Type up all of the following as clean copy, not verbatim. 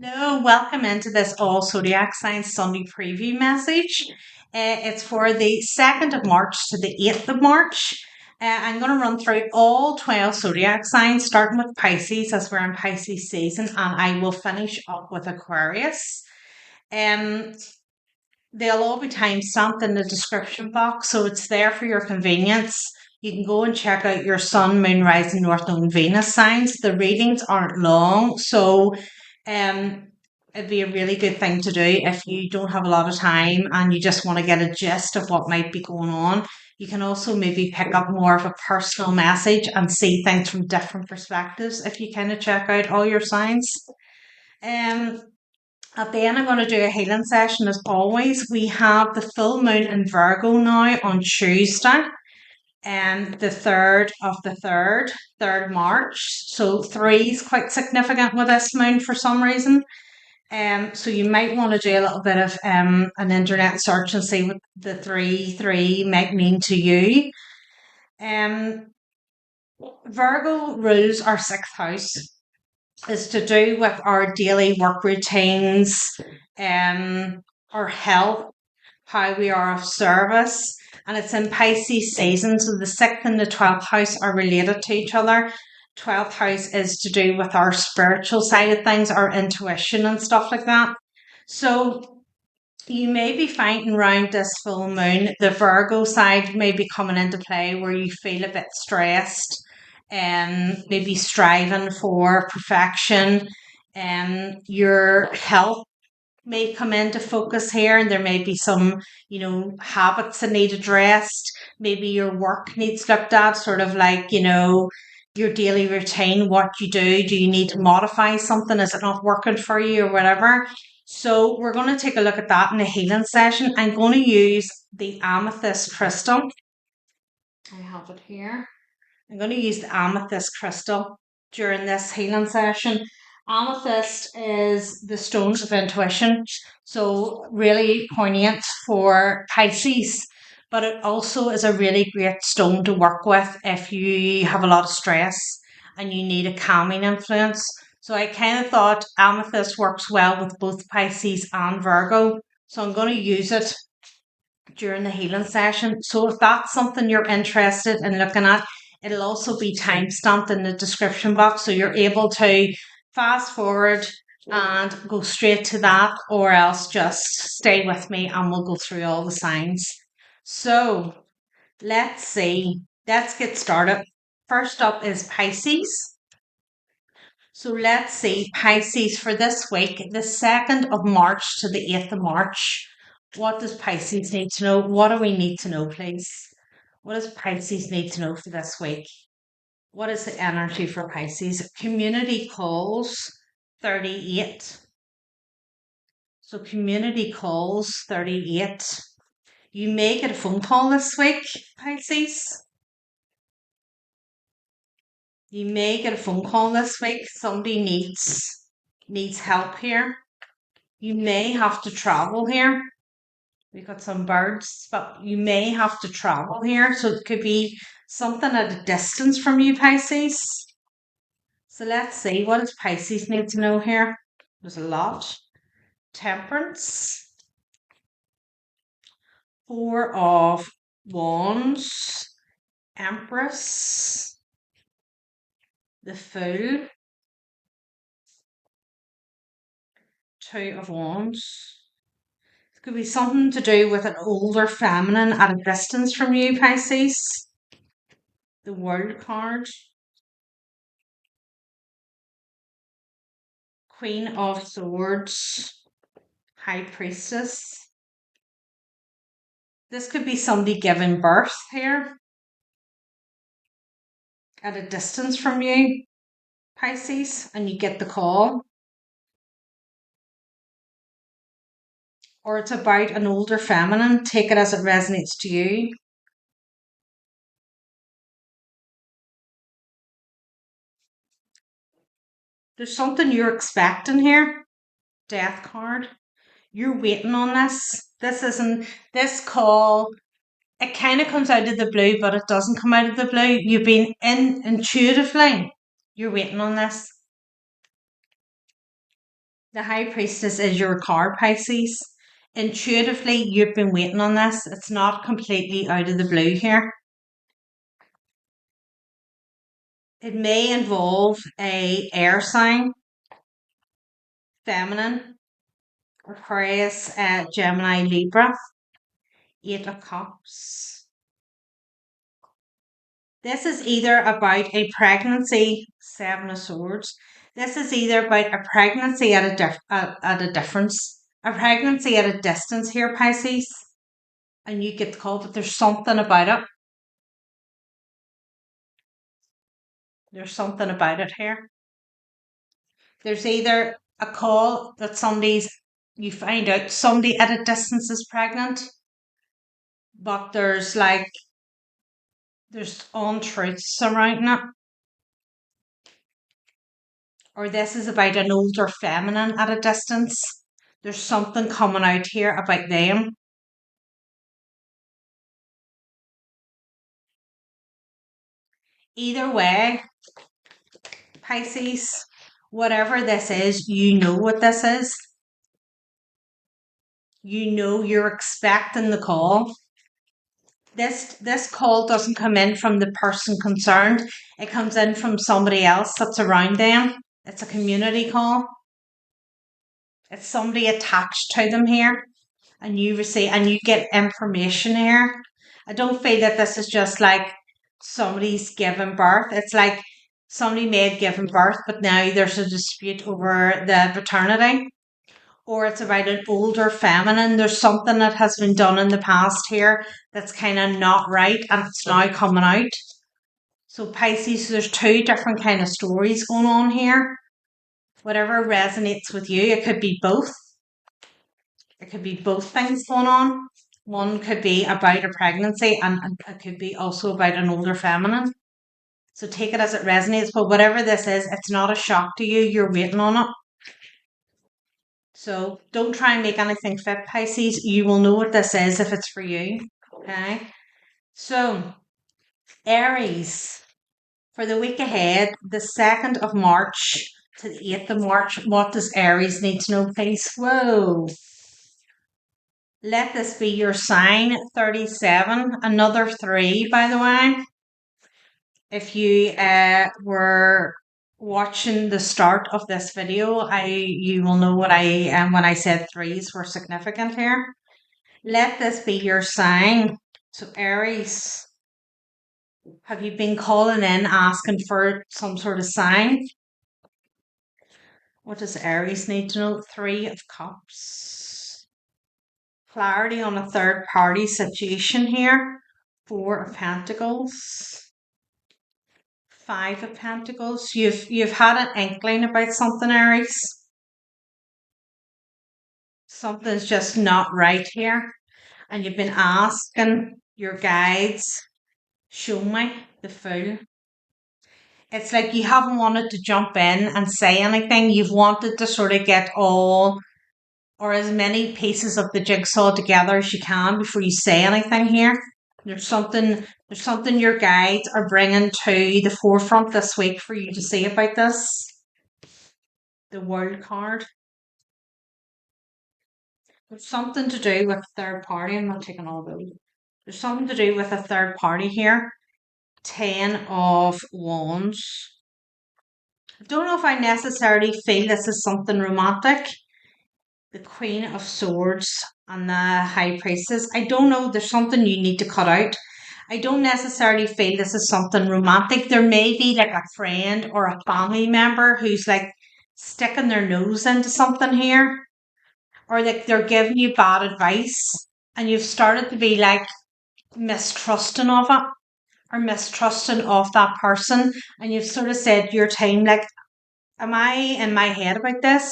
Hello, welcome into this All Zodiac Signs Sunday preview message. It's for the 2nd of March to the 8th of March. I'm going to run through all 12 zodiac signs, starting with Pisces as we're in Pisces season, and I will finish up with Aquarius. Um, they'll all be timestamped in the description box, so it's there for your convenience. You can go and check out your Sun, Moon, Rising, North Node, and Venus signs. The readings aren't long, so um, it'd be a really good thing to do if you don't have a lot of time and you just want to get a gist of what might be going on. You can also maybe pick up more of a personal message and see things from different perspectives if you kind of check out all your signs. Um, at the end, I'm going to do a healing session as always. We have the full moon in Virgo now on Tuesday, and the 3rd of the 3rd March. So 3 is quite significant with this moon for some reason. So you might want to do a little bit of an internet search and see what the 3 might mean to you. Virgo rules our 6th house. Is to do with our daily work routines, our health, how we are of service, and it's in Pisces season, so the 6th and the 12th house are related to each other. 12th house is to do with our spiritual side of things, our intuition and stuff like that. So you may be finding around this full moon, the Virgo side may be coming into play where you feel a bit stressed and maybe striving for perfection, and your health may come into focus here, and there may be some habits that need addressed. Maybe your work needs looked at, sort of like your daily routine, what you do you need to modify something, is it not working for you or whatever. So we're going to take a look at that in the healing session. I'm going to use the amethyst crystal. I have it here. I'm going to use the amethyst crystal during this healing session. Amethyst is the stones of intuition, so really poignant for Pisces, but it also is a really great stone to work with if you have a lot of stress and you need a calming influence. So I kind of thought amethyst works well with both Pisces and Virgo, so I'm going to use it during the healing session. So if that's something you're interested in looking at, it'll also be time stamped in the description box, so you're able to fast forward and go straight to that, or else just stay with me and we'll go through all the signs. So let's see. Let's get started. First up is Pisces. So let's see, Pisces for this week, the 2nd of March to the 8th of March. What does Pisces need to know? What do we need to know, please? What does Pisces need to know for this week? What is the energy for Pisces? Community calls 38. So community calls 38. You may get a phone call this week, Pisces. You may get a phone call this week. Somebody needs help here. You may have to travel here. We've got some birds, but you may have to travel here. So it could be something at a distance from you, Pisces. So let's see, what does Pisces need to know here? There's a lot. Temperance. 4 of Wands. Empress. The Fool. 2 of Wands. It could be something to do with an older feminine at a distance from you, Pisces. The World card. Queen of Swords. High Priestess. This could be somebody giving birth here at a distance from you, Pisces, and you get the call. Or it's about an older feminine. Take it as it resonates to you. There's something you're expecting here. Death card. You're waiting on this. This call, it kind of comes out of the blue, but it doesn't come out of the blue. You've been intuitively, you're waiting on this. The High Priestess is your card, Pisces. Intuitively, you've been waiting on this. It's not completely out of the blue here. It may involve a air sign, feminine, Aquarius, Gemini, Libra, 8 of Cups. This is either about a pregnancy, 7 of Swords. This is either about a pregnancy at a difference, a pregnancy at a distance here, Pisces, and you get the call, but there's something about it. There's something about it here. There's either a call that you find out somebody at a distance is pregnant, but there's untruths surrounding it. Or this is about an older feminine at a distance. There's something coming out here about them. Either way, Pisces, whatever this is, you know what this is. You know you're expecting the call. This call doesn't come in from the person concerned. It comes in from somebody else that's around them. It's a community call. It's somebody attached to them here, and you get information here. I don't feel that this is just like somebody's given birth. It's like somebody may have given birth, but now there's a dispute over the paternity. Or it's about an older feminine. There's something that has been done in the past here that's kind of not right, and it's now coming out. So Pisces, there's 2 different kind of stories going on here. Whatever resonates with you, it could be both. It could be both things going on. One could be about a pregnancy, and it could be also about an older feminine. So take it as it resonates. But whatever this is, it's not a shock to you. You're waiting on it. So don't try and make anything fit, Pisces. You will know what this is if it's for you. Okay. So Aries, for the week ahead, the 2nd of March to the 8th of March, what does Aries need to know, please? Whoa. Let this be your sign, 37, another 3, by the way. If you were watching the start of this video, you will know what I am when I said 3s were significant here. Let this be your sign. So Aries, have you been calling in asking for some sort of sign? What does Aries need to know? 3 of Cups. Clarity on a third party situation here. 4 of Pentacles. 5 of Pentacles. You've had an inkling about something, Aries. Something's just not right here. And you've been asking your guides, show me the Fool. It's like you haven't wanted to jump in and say anything. You've wanted to sort of get all or as many pieces of the jigsaw together as you can before you say anything here. There's something your guides are bringing to the forefront this week for you to say about this. The World card. There's something to do with third party. I'm not taking all those. There's something to do with a third party here. 10 of Wands. I don't know if I necessarily feel this is something romantic. The Queen of Swords and the High Priestess. I don't know. There's something you need to cut out. I don't necessarily feel this is something romantic. There may be like a friend or a family member who's like sticking their nose into something here, or like they're giving you bad advice, and you've started to be like mistrusting of it or mistrusting of that person, and you've sort of said to your team, like, am I in my head about this?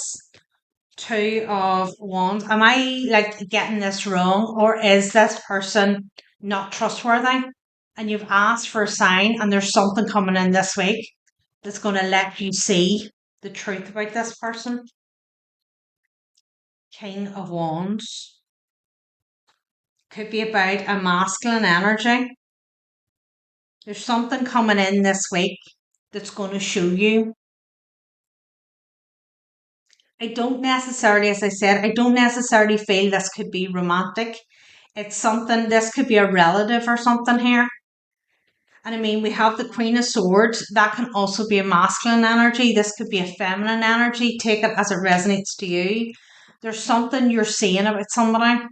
2 of Wands. Am I like getting this wrong, or is this person not trustworthy? And you've asked for a sign, and there's something coming in this week that's going to let you see the truth about this person. King of Wands. Could be about a masculine energy. There's something coming in this week that's going to show you I don't necessarily, as I said, I don't necessarily feel this could be romantic. It's something, this could be a relative or something here. And I mean, we have the Queen of Swords. That can also be a masculine energy. This could be a feminine energy. Take it as it resonates to you. There's something you're seeing about somebody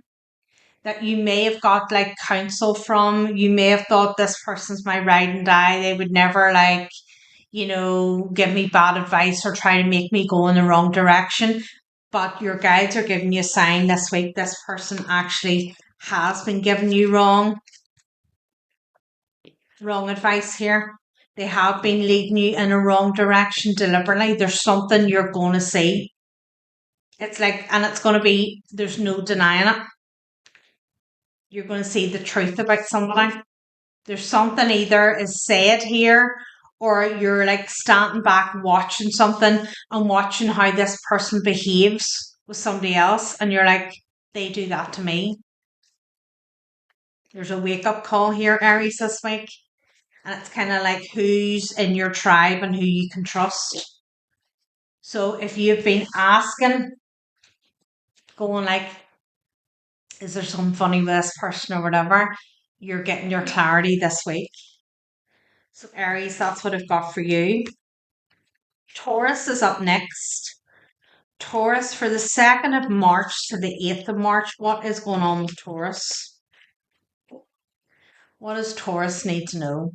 that you may have got like counsel from. You may have thought this person's my ride and die. They would never like, give me bad advice or try to make me go in the wrong direction. But your guides are giving you a sign this week. This person actually has been giving you wrong advice here. They have been leading you in a wrong direction deliberately. There's something you're going to see. It's like, and it's going to be, there's no denying it. You're going to see the truth about somebody. There's something either is said here, or you're like standing back watching something and watching how this person behaves with somebody else. And you're like, they do that to me. There's a wake up call here, Aries, this week. And it's kind of like who's in your tribe and who you can trust. So if you've been asking, going like, is there something funny with this person or whatever, you're getting your clarity this week. So Aries, that's what I've got for you. Taurus is up next. Taurus, for the 2nd of March to the 8th of March, what is going on with Taurus? What does Taurus need to know?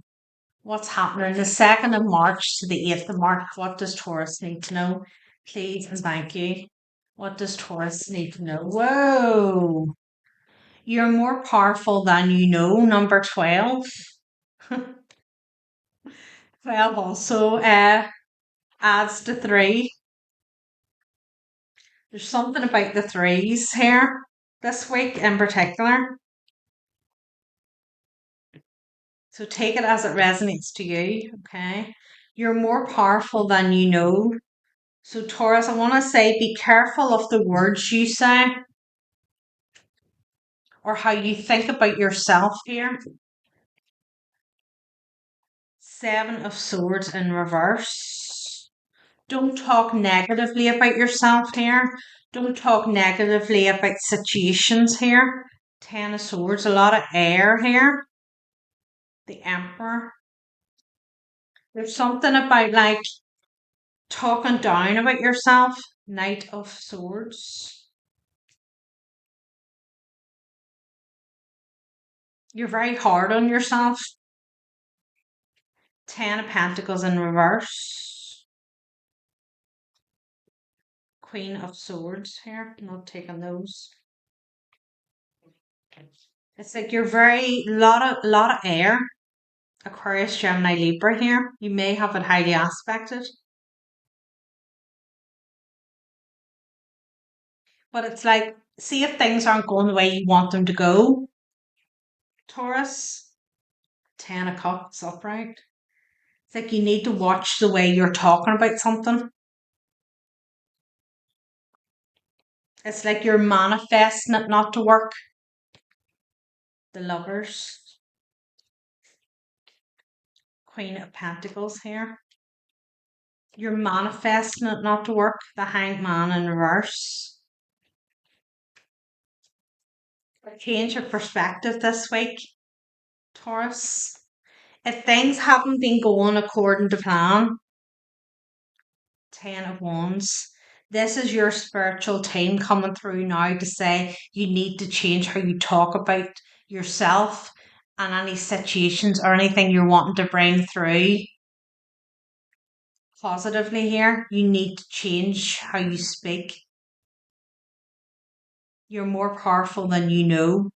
What's happening the 2nd of March to the 8th of March? What does Taurus need to know? Please and thank you. What does Taurus need to know? Whoa! You're more powerful than you know, number 12. 12 also adds to 3. There's something about the 3s here this week in particular. So take it as it resonates to you, okay? You're more powerful than you know. So Taurus, I want to say be careful of the words you say or how you think about yourself here. 7 of Swords in reverse. Don't talk negatively about yourself here. Don't talk negatively about situations here. 10 of Swords, a lot of air here. The Emperor. There's something about like talking down about yourself. Knight of Swords. You're very hard on yourself. 10 of Pentacles in reverse. Queen of Swords here. Not taking those. It's like you're very lot of air. Aquarius, Gemini, Libra here. You may have it highly aspected. But it's like, see if things aren't going the way you want them to go. Taurus, 10 of Cups upright. It's like you need to watch the way you're talking about something. It's like you're manifesting it not to work. The Lovers. Queen of Pentacles here. You're manifesting it not to work. The Hanged Man in reverse. Change your perspective this week, Taurus. If things haven't been going according to plan, 10 of Wands. This is your spiritual team coming through now to say you need to change how you talk about yourself and any situations or anything you're wanting to bring through positively here. You need to change how you speak. You're more powerful than you know.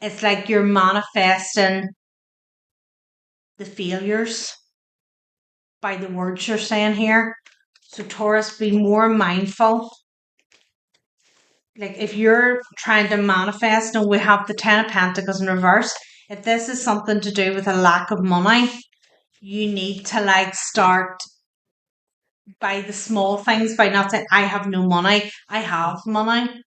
It's like you're manifesting the failures by the words you're saying here. So Taurus, be more mindful. Like if you're trying to manifest, and we have the 10 of Pentacles in reverse, if this is something to do with a lack of money, you need to like start by the small things, by not saying, I have no money. I have money.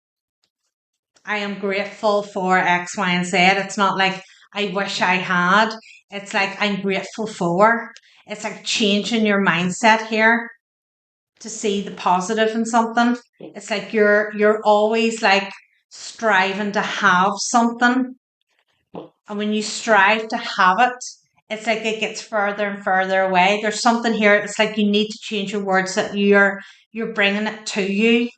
I am grateful for X, Y, and Z. It's not like I wish I had. It's like I'm grateful for. It's like changing your mindset here. to see the positive in something. It's like you're always like striving to have something. And when you strive to have it, it's like it gets further and further away. There's something here. It's like you need to change your words that you're bringing it to you,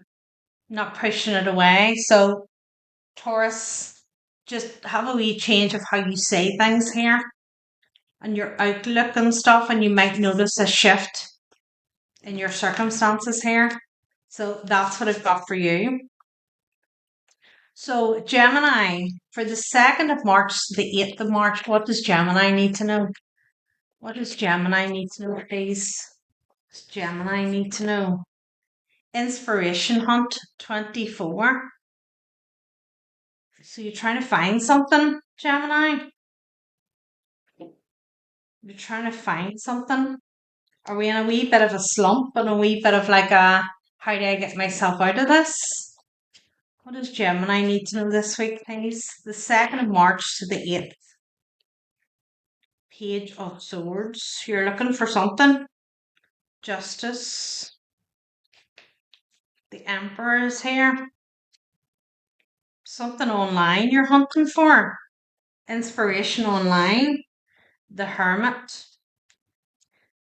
not pushing it away. So Taurus, just have a wee change of how you say things here and your outlook and stuff, and you might notice a shift in your circumstances here. So that's what I've got for you. So Gemini, for the 2nd of March to the 8th of March, what does Gemini need to know? What does Gemini need to know, please? What does Gemini need to know? Inspiration Hunt 24. So you're trying to find something, Gemini? You're trying to find something? Are we in a wee bit of a slump and a wee bit of like a, how do I get myself out of this? What does Gemini need to know this week, please? The 2nd of March to the 8th. Page of Swords. You're looking for something. Justice. The Emperor is here. Something online you're hunting for. Inspiration online. The Hermit.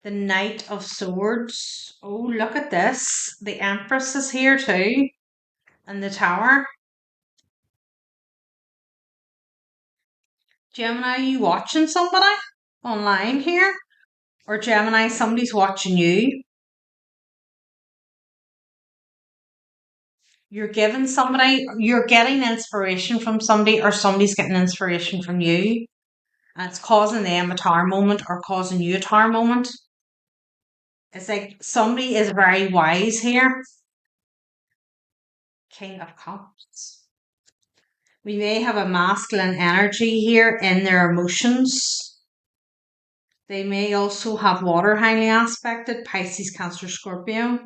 The Knight of Swords. Oh, look at this. The Empress is here too. And the Tower. Gemini, are you watching somebody online here? Or Gemini, somebody's watching you. You're getting inspiration from somebody, or somebody's getting inspiration from you. And it's causing them a tower moment or causing you a tower moment. It's like somebody is very wise here. King of Cups. We may have a masculine energy here in their emotions. They may also have water highly aspected, Pisces, Cancer, Scorpio.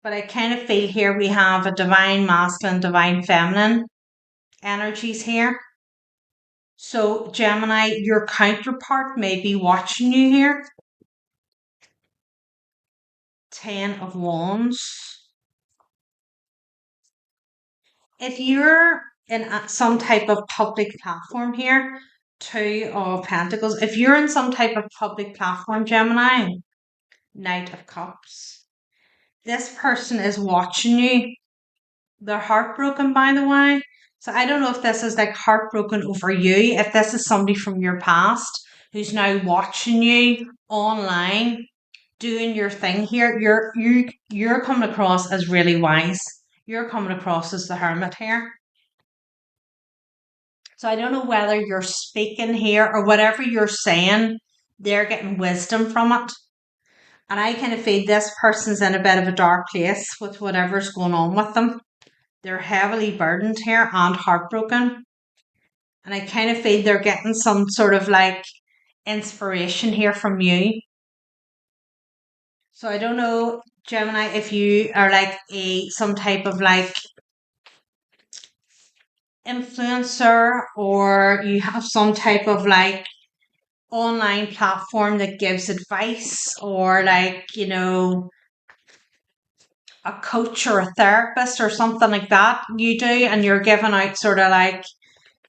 But I kind of feel here we have a divine masculine, divine feminine energies here. So Gemini, your counterpart may be watching you here. 10 of Wands. If you're in some type of public platform here, 2 of Pentacles. If you're in some type of public platform, Gemini, Knight of Cups. This person is watching you. They're heartbroken, by the way. So I don't know if this is like heartbroken over you, if this is somebody from your past who's now watching you online, doing your thing here. You're coming across as really wise. You're coming across as the Hermit here. So I don't know whether you're speaking here or whatever you're saying, they're getting wisdom from it. And I kind of feel this person's in a bit of a dark place with whatever's going on with them. They're heavily burdened here and heartbroken. And I kind of feel they're getting some sort of like inspiration here from you. So I don't know, Gemini, if you are like some type of like influencer, or you have some type of like online platform that gives advice, or like, you know, a coach or a therapist or something like that you do, and you're giving out sort of like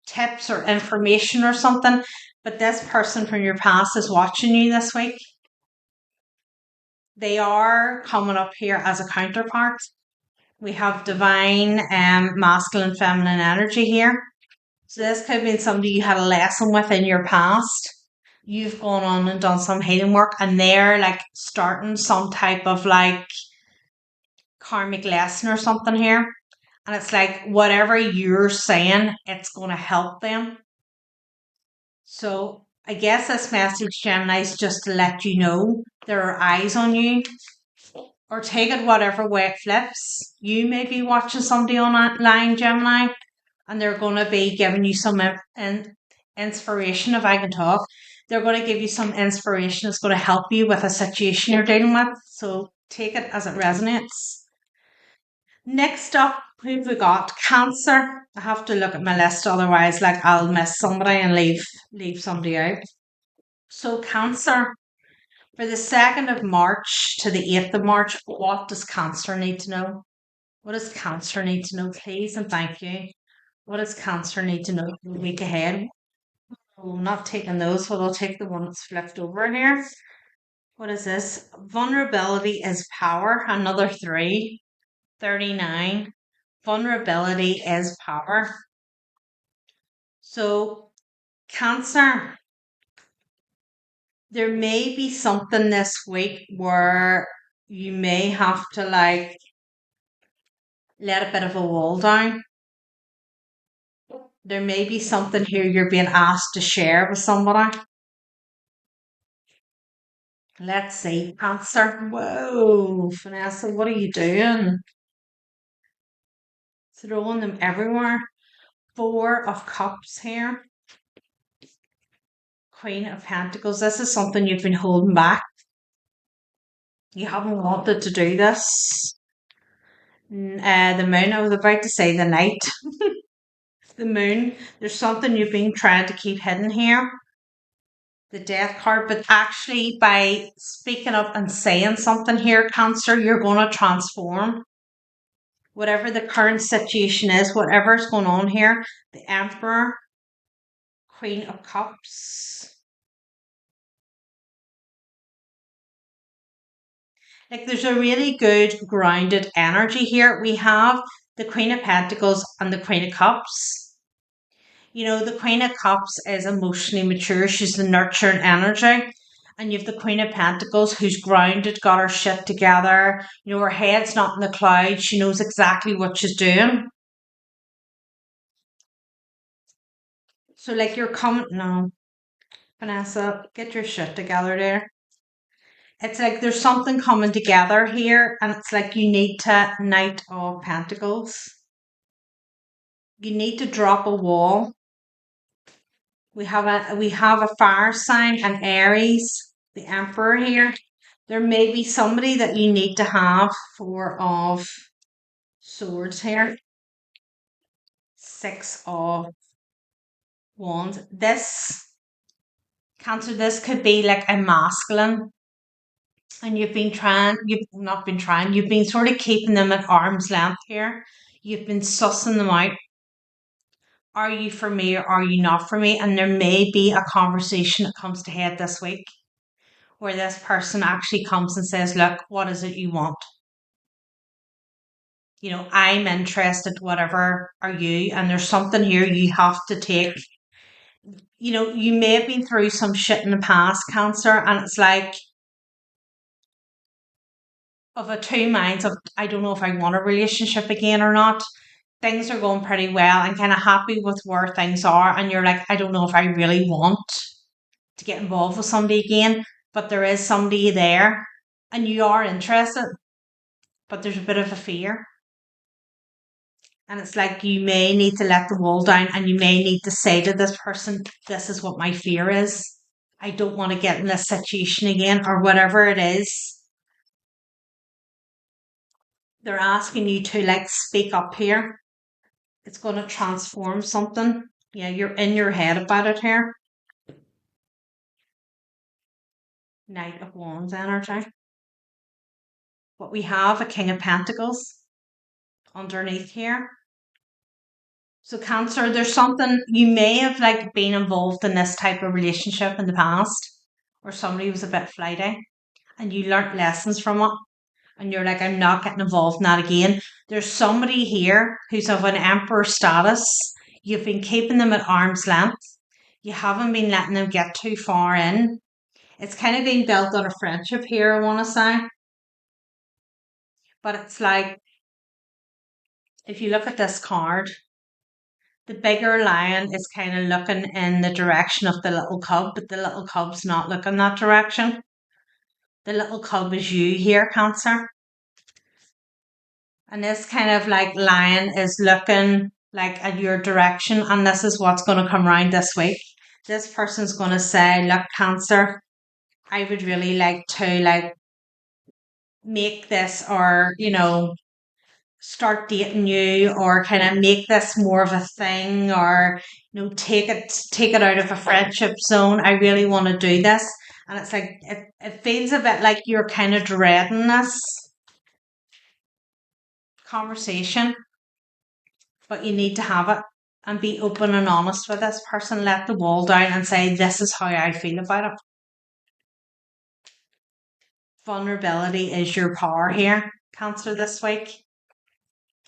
tips or information or something. But this person from your past is watching you this week. They are coming up here as a counterpart. We have divine masculine feminine energy here. So this could have been somebody you had a lesson with in your past. You've gone on and done some healing work, and they're like starting some type of like karmic lesson or something here. And it's like whatever you're saying, it's going to help them. So I guess this message, Gemini, is just to let you know there are eyes on you. Or take it whatever way it flips. You may be watching somebody online, Gemini, and they're going to be giving you some inspiration, if I can talk. They're going to give you some inspiration that's going to help you with a situation you're dealing with. So take it as it resonates. Next up, who've we got? Cancer. I have to look at my list, otherwise like I'll miss somebody and leave somebody out. So Cancer, For the 2nd of March to the 8th of March, what does Cancer need to know? What does Cancer need to know, please? And thank you. What does Cancer need to know for the week ahead? Oh, not taking those, but I'll take the one that's flipped over here. What is this? Vulnerability is power. Another 3. 39. Vulnerability is power. So, Cancer, there may be something this week where you may have to like let a bit of a wall down. There may be something here you're being asked to share with somebody. Let's see, Cancer. Whoa, Vanessa, what are you doing? Throwing them everywhere. 4 of Cups here. Queen of Pentacles. This is something you've been holding back. You haven't wanted to do this. The Moon, I was about to say the Knight. The Moon. There's something you've been trying to keep hidden here. The Death card, but actually by speaking up and saying something here, Cancer, you're going to transform. Whatever the current situation is, whatever's going on here, the Emperor, Queen of Cups. Like there's a really good grounded energy here. We have the Queen of Pentacles and the Queen of Cups. You know, the Queen of Cups is emotionally mature. She's the nurturing energy. And you have the Queen of Pentacles who's grounded, got her shit together. You know, her head's not in the clouds. She knows exactly what she's doing. So like you're coming, no, Vanessa, get your shit together there. It's like there's something coming together here, and it's like you need to Knight of Pentacles. You need to drop a wall. We have a fire sign, an Aries, the Emperor here. There may be somebody that you need to have 4 of Swords here. 6 of Wands. This Cancer, this could be like a masculine. And you've not been trying, you've been sort of keeping them at arm's length here. You've been sussing them out. Are you for me or are you not for me? And there may be a conversation that comes to head this week where this person actually comes and says, look, what is it you want? You know, I'm interested, whatever are you? And there's something here you have to take. You know, you may have been through some shit in the past, Cancer, and it's like, of a 2 minds of I don't know if I want a relationship again or not. Things are going pretty well and kind of happy with where things are, and you're like, I don't know if I really want to get involved with somebody again, but there is somebody there and you are interested, but there's a bit of a fear. And it's like you may need to let the wall down and you may need to say to this person, this is what my fear is. I don't want to get in this situation again, or whatever it is. They're asking you to like speak up here. It's going to transform something. Yeah, you're in your head about it here. Knight of Wands energy. But we have a King of Pentacles underneath here. So Cancer, there's something, you may have like been involved in this type of relationship in the past, or somebody was a bit flighty and you learnt lessons from it. And you're like, I'm not getting involved in that again. There's somebody here who's of an emperor status. You've been keeping them at arm's length. You haven't been letting them get too far in. It's kind of been built on a friendship here, I want to say. But it's like, if you look at this card, the bigger lion is kind of looking in the direction of the little cub, but the little cub's not looking that direction. The little cub is you here, Cancer. And this kind of like lion is looking like at your direction, and this is what's going to come around this week. This person's going to say, look, Cancer, I would really like to like make this, or, you know, start dating you, or kind of make this more of a thing, or, you know, take it out of a friendship zone. I really want to do this. And it's like, it feels a bit like you're kind of dreading this conversation, but you need to have it and be open and honest with this person. Let the wall down and say, this is how I feel about it. Vulnerability is your power here, Cancer, this week.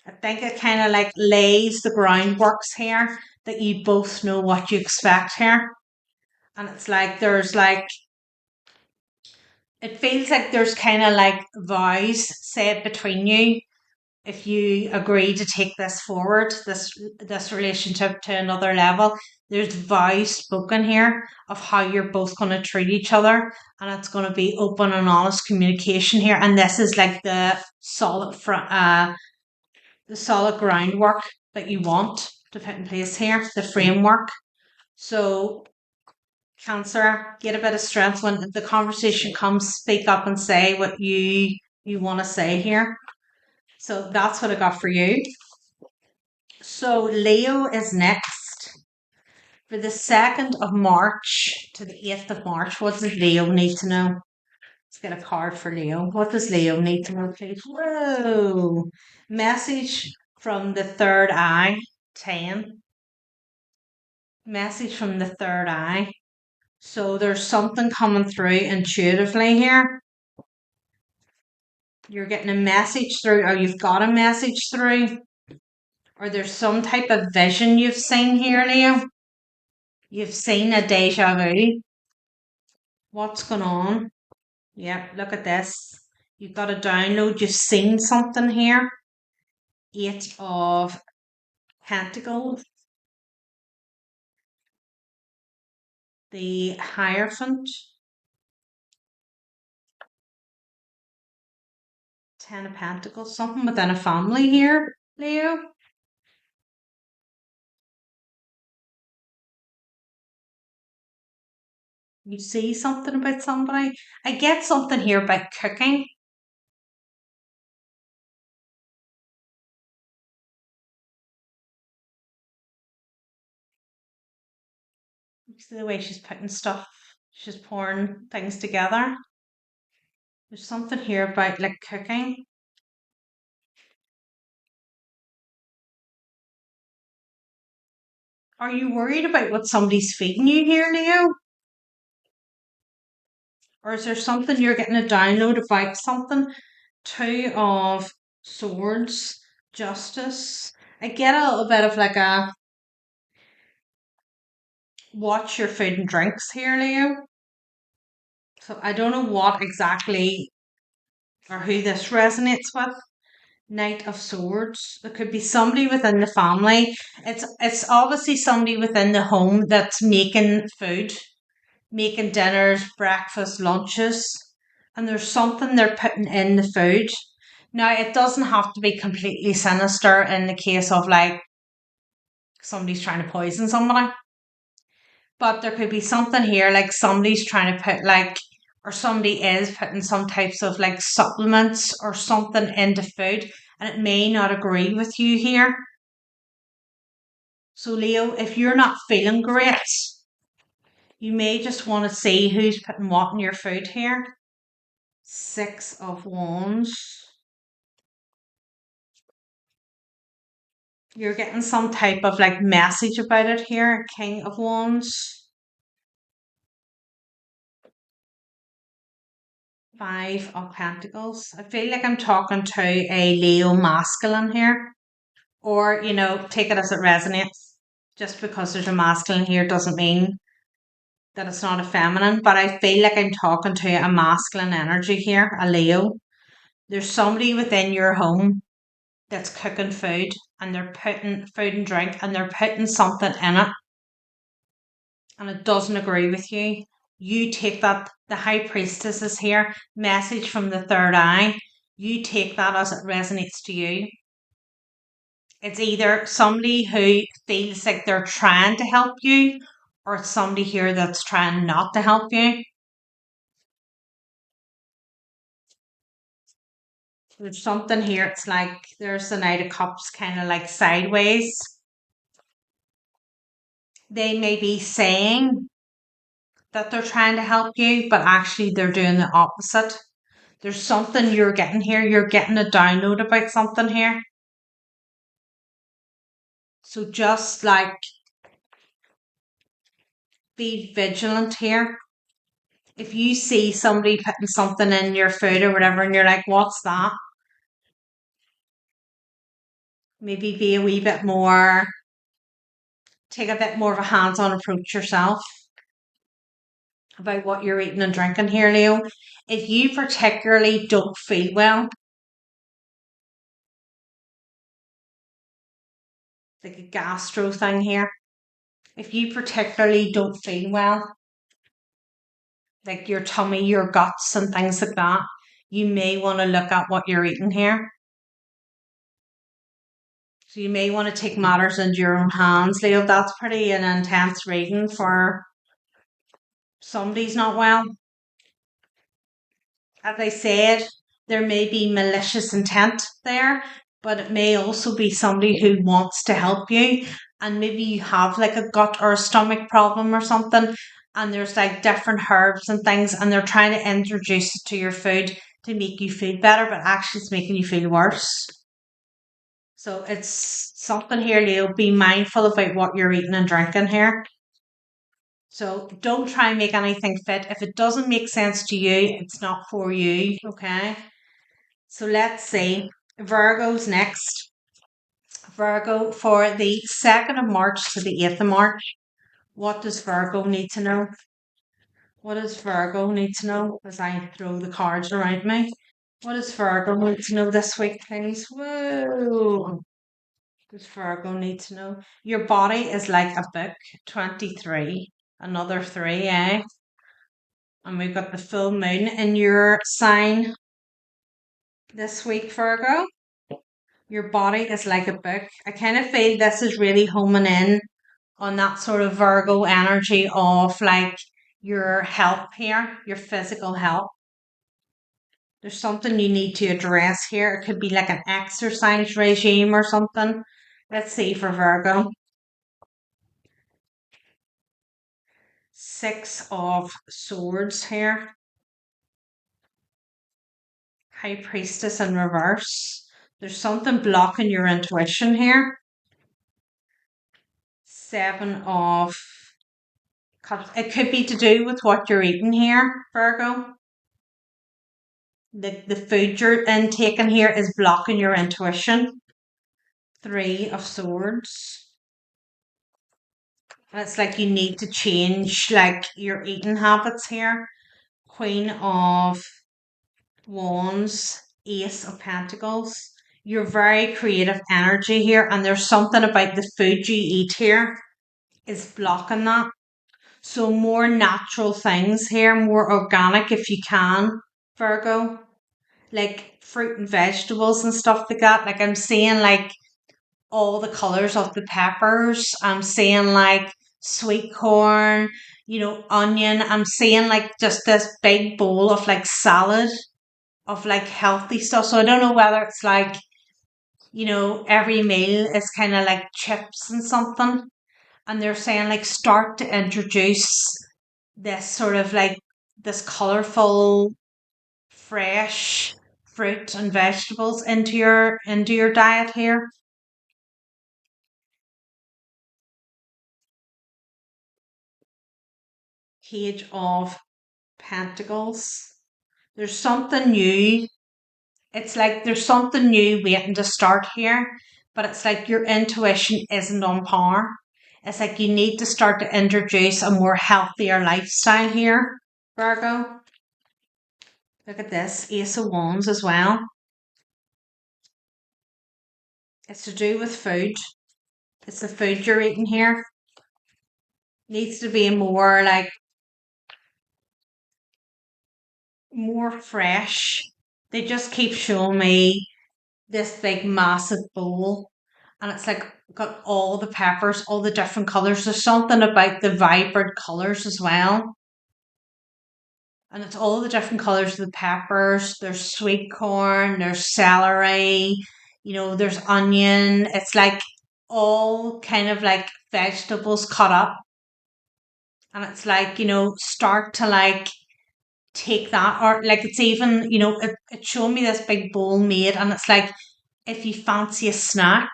I think it kind of like lays the groundworks here that you both know what you expect here. And it's like there's like, it feels like there's kind of like vows said between you if you agree to take this forward, this relationship to another level. There's vows spoken here of how you're both going to treat each other, and it's going to be open and honest communication here. And this is like the solid groundwork that you want to put in place here, the framework. So Cancer, get a bit of strength when the conversation comes. Speak up and say what you want to say here. So that's what I got for you. So Leo is next. For the 2nd of March to the 8th of March, what does Leo need to know? Let's get a card for Leo. What does Leo need to know, please? Whoa! Message from the third eye, 10. Message from the third eye. So there's something coming through intuitively here. You're getting a message through, or you've got a message through, or there's some type of vision you've seen here, Leo. You've seen a deja vu. What's going on? Yep, look at this. You've got a download. You've seen something here. 8 of Pentacles. The Hierophant. 10 of Pentacles. Something within a family here, Leo. You see something about somebody. I get something here about cooking. See the way she's putting stuff, she's pouring things together. There's something here about like cooking. Are you worried about what somebody's feeding you here, Leo? Or is there something you're getting a download about something? 2 of Swords, Justice. I get a little bit of like a watch your food and drinks here, Leo. So I don't know what exactly or who this resonates with. Knight of Swords. It could be somebody within the family. It's obviously somebody within the home that's making food, making dinners, breakfast, lunches, and there's something they're putting in the food. Now it doesn't have to be completely sinister in the case of like somebody's trying to poison somebody. But there could be something here like somebody's trying to put like or somebody is putting some types of like supplements or something into food and it may not agree with you here. So Leo, if you're not feeling great, you may just want to see who's putting what in your food here. 6 of Wands. You're getting some type of like message about it here. King of Wands. 5 of Pentacles. I feel like I'm talking to a Leo masculine here. Or, you know, take it as it resonates. Just because there's a masculine here doesn't mean that it's not a feminine. But I feel like I'm talking to a masculine energy here, a Leo. There's somebody within your home that's cooking food and they're putting food and drink and they're putting something in it and it doesn't agree with you. You take that, the High Priestess is here, message from the third eye. You take that as it resonates to you. It's either somebody who feels like they're trying to help you or it's somebody here that's trying not to help you. There's something here, it's like there's the Knight of Cups kind of like sideways. They may be saying that they're trying to help you, but actually they're doing the opposite. There's something you're getting here. You're getting a download about something here. So just like be vigilant here. If you see somebody putting something in your food or whatever and you're like, what's that? Maybe be a wee bit more, take a bit more of a hands-on approach yourself about what you're eating and drinking here, Leo. If you particularly don't feel well, like a gastro thing here, if you particularly don't feel well, like your tummy, your guts, and things like that, you may want to look at what you're eating here. So you may want to take matters into your own hands, Leo. That's pretty an intense reading for somebody's not well. As I said, there may be malicious intent there, but it may also be somebody who wants to help you. And maybe you have like a gut or a stomach problem or something, and there's like different herbs and things, and they're trying to introduce it to your food to make you feel better, but actually it's making you feel worse. So it's something here, Leo. Be mindful about what you're eating and drinking here. So don't try and make anything fit. If it doesn't make sense to you, it's not for you. Okay. So let's see. Virgo's next. Virgo for the 2nd of March to the 8th of March. What does Virgo need to know? What does Virgo need to know as I throw the cards around me? What does Virgo need to know this week, please? Whoa. Does Virgo need to know? Your body is like a book. 23. Another 3, eh? And we've got the full moon in your sign this week, Virgo. Your body is like a book. I kind of feel this is really homing in on that sort of Virgo energy of like your health here, your physical health. There's something you need to address here. It could be like an exercise regime or something. Let's see for Virgo. 6 of Swords here. High Priestess in reverse. There's something blocking your intuition here. 7 of Cups. It could be to do with what you're eating here, Virgo. The food you're intaking here is blocking your intuition. 3 of Swords. And it's like you need to change like your eating habits here. Queen of Wands, Ace of Pentacles. You're very creative energy here, and there's something about the food you eat here is blocking that. So more natural things here, more organic if you can, Virgo. Like fruit and vegetables and stuff like that. Like I'm seeing like all the colours of the peppers. I'm seeing like sweet corn, onion. I'm seeing like just this big bowl of like salad of like healthy stuff. So I don't know whether it's like, every meal is kind of like chips and something. And they're saying like start to introduce this sort of like this colourful, fresh fruit and vegetables into your diet here. Page of Pentacles. There's something new. It's like there's something new waiting to start here, but it's like your intuition isn't on par. It's like you need to start to introduce a more healthier lifestyle here, Virgo. Look at this, Ace of Wands as well. It's to do with food. It's the food you're eating here. Needs to be more fresh. They just keep showing me this big massive bowl, and it's like got all the peppers, all the different colors. There's something about the vibrant colors as well. And it's all the different colors of the peppers. There's sweet corn, there's celery, there's onion. It's like all kind of like vegetables cut up. And it's like, start to like take that, or like it's even, it's showing me this big bowl made, and it's like if you fancy a snack,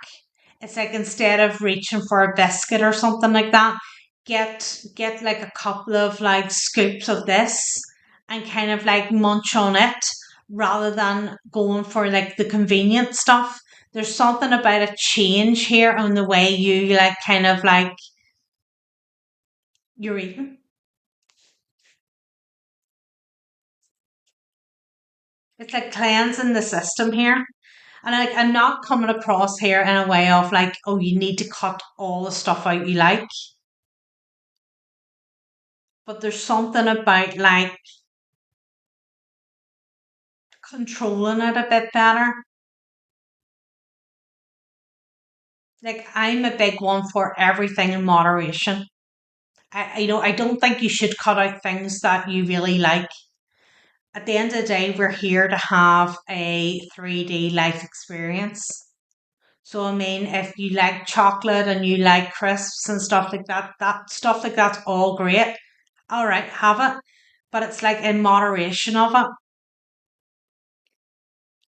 it's like instead of reaching for a biscuit or something like that, get like a couple of like scoops of this and kind of like munch on it rather than going for like the convenient stuff. There's something about a change here on the way you like kind of like you're eating. It's like cleansing the system here. And like I'm not coming across here in a way of like, oh, you need to cut all the stuff out you like. But there's something about like controlling it a bit better. Like I'm a big one for everything in moderation. I don't think you should cut out things that you really like. At the end of the day, we're here to have a 3D life experience. So I mean, if you like chocolate and you like crisps and stuff like that, that stuff like that's all great. All right, have it, but it's like in moderation of it.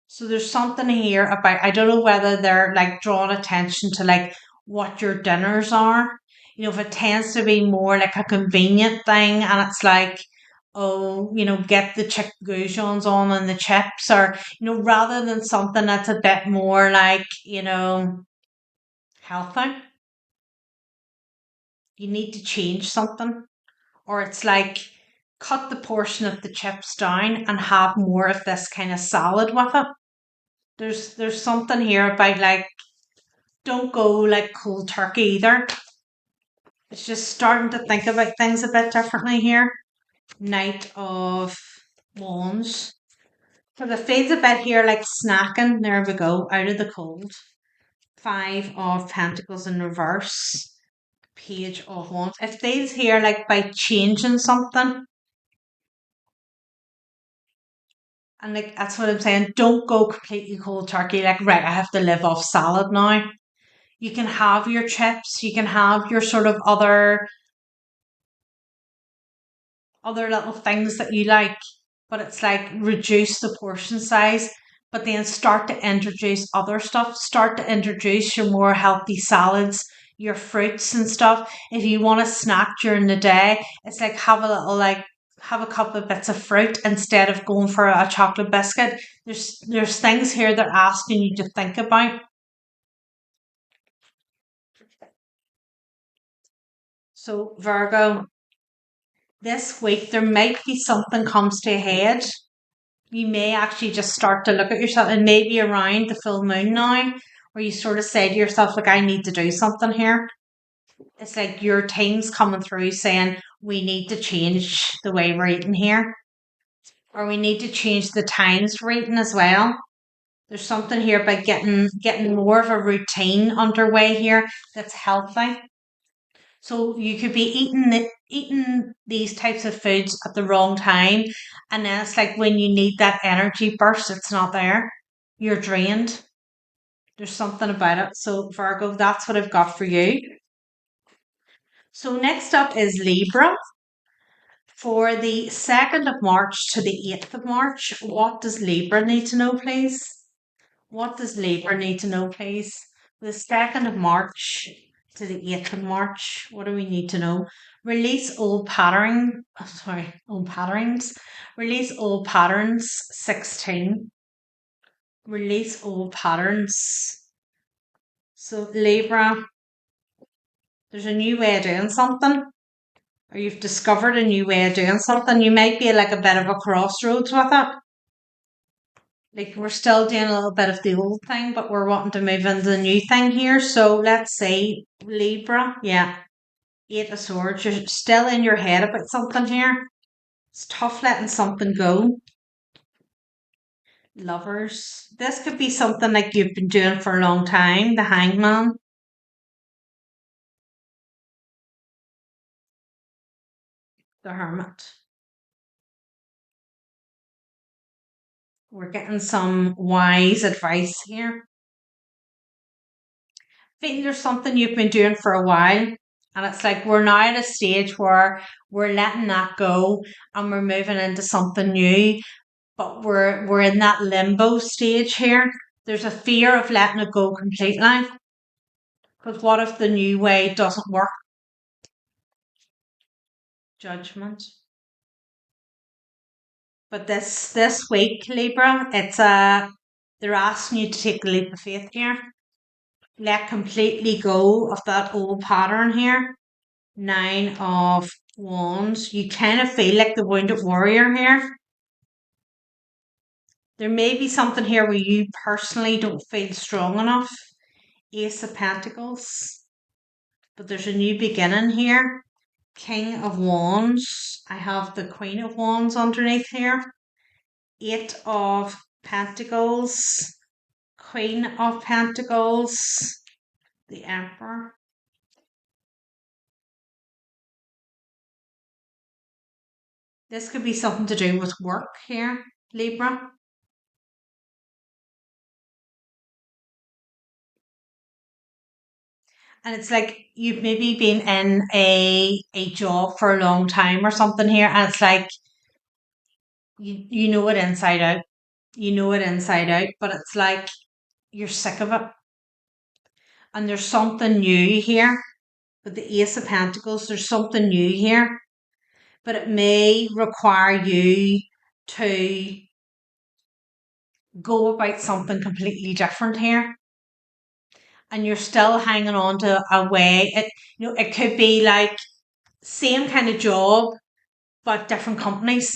So there's something here about, I don't know whether they're like drawing attention to like what your dinners are. If it tends to be more like a convenient thing and it's like, oh, get the chick goujons on and the chips, or, rather than something that's a bit more like, healthy, you need to change something. Or it's like cut the portion of the chips down and have more of this kind of salad with it. There's something here about like don't go like cold turkey either. It's just starting to think about things a bit differently here. Knight of Wands. So the feels a bit here like snacking. There we go, out of the cold. Five of Pentacles in reverse. Page of Wands. It feels here like by changing something. And like that's what I'm saying. Don't go completely cold turkey. Like, right, I have to live off salad now. You can have your chips. You can have your sort of other little things that you like, but it's like reduce the portion size, but then start to introduce other stuff. Start to introduce your more healthy salads, your fruits and stuff. If you want to snack during the day, it's like have a couple of bits of fruit instead of going for a chocolate biscuit. There's things here they're asking you to think about. So Virgo, this week there might be something comes to a head. You may actually just start to look at yourself, and maybe around the full moon now, where you sort of say to yourself, like, I need to do something here. It's like your team's coming through saying, we need to change the way we're eating here, or we need to change the times we're eating as well. There's something here about getting more of a routine underway here that's healthy. So you could be eating these types of foods at the wrong time, and then it's like when you need that energy burst, it's not there. You're drained. There's something about it. So Virgo, that's what I've got for you. So next up is Libra. For the 2nd of March to the 8th of March, what does Libra need to know, please? What does Libra need to know, please? The 2nd of March to the 8th of March, what do we need to know? Release old pattern, old patterns. Release old patterns, 16. Release old patterns. So Libra, there's a new way of doing something, or you've discovered a new way of doing something. You might be like a bit of a crossroads with it. Like we're still doing a little bit of the old thing, but we're wanting to move into the new thing here. So let's say Libra, yeah, 8 of Swords. You're still in your head about something here. It's tough letting something go. Lovers. This could be something like you've been doing for a long time. The Hangman. The Hermit. We're getting some wise advice here. I think there's something you've been doing for a while And it's like we're now at a stage where we're letting that go and we're moving into something new, but we're in that limbo stage here. There's a fear of letting it go completely. Because what if the new way doesn't work? Judgment. But this week, Libra, they're asking you to take a leap of faith here. Let completely go of that old pattern here. 9 of Wands. You kind of feel like the wounded warrior here. There may be something here where you personally don't feel strong enough. Ace of Pentacles. But there's a new beginning here. King of Wands. I have the Queen of Wands underneath here. 8 of Pentacles. Queen of Pentacles. The Emperor. This could be something to do with work here, Libra. And it's like you've maybe been in a job for a long time or something here, and it's like you know it inside out. You know it inside out, but it's like you're sick of it. And there's something new here. With the Ace of Pentacles, there's something new here. But it may require you to go about something completely different here. And you're still hanging on to a way. It could be like same kind of job, but different companies.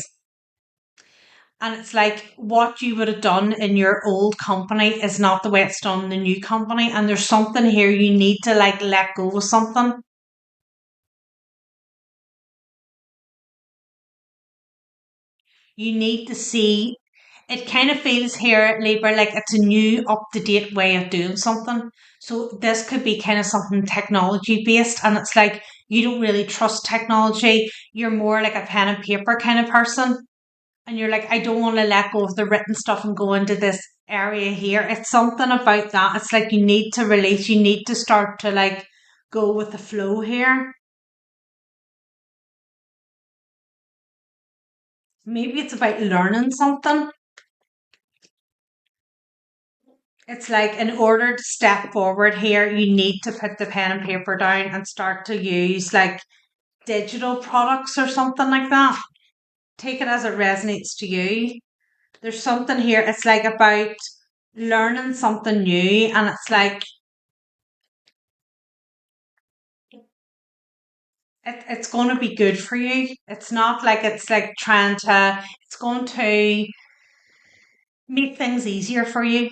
And it's like what you would have done in your old company is not the way it's done in the new company. And there's something here you need to like let go of something. You need to see, it kind of feels here, Libra, like it's a new up to date way of doing something. So this could be kind of something technology based. And it's like you don't really trust technology. You're more like a pen and paper kind of person. And you're like, I don't want to let go of the written stuff and go into this area here. It's something about that. It's like you need to release, you need to start to like go with the flow here. Maybe it's about learning something. It's like in order to step forward here, you need to put the pen and paper down and start to use like digital products or something like that. Take it as it resonates to you. There's something here, it's like about learning something new, and it's like it's going to be good for you. It's not like it's like it's going to make things easier for you.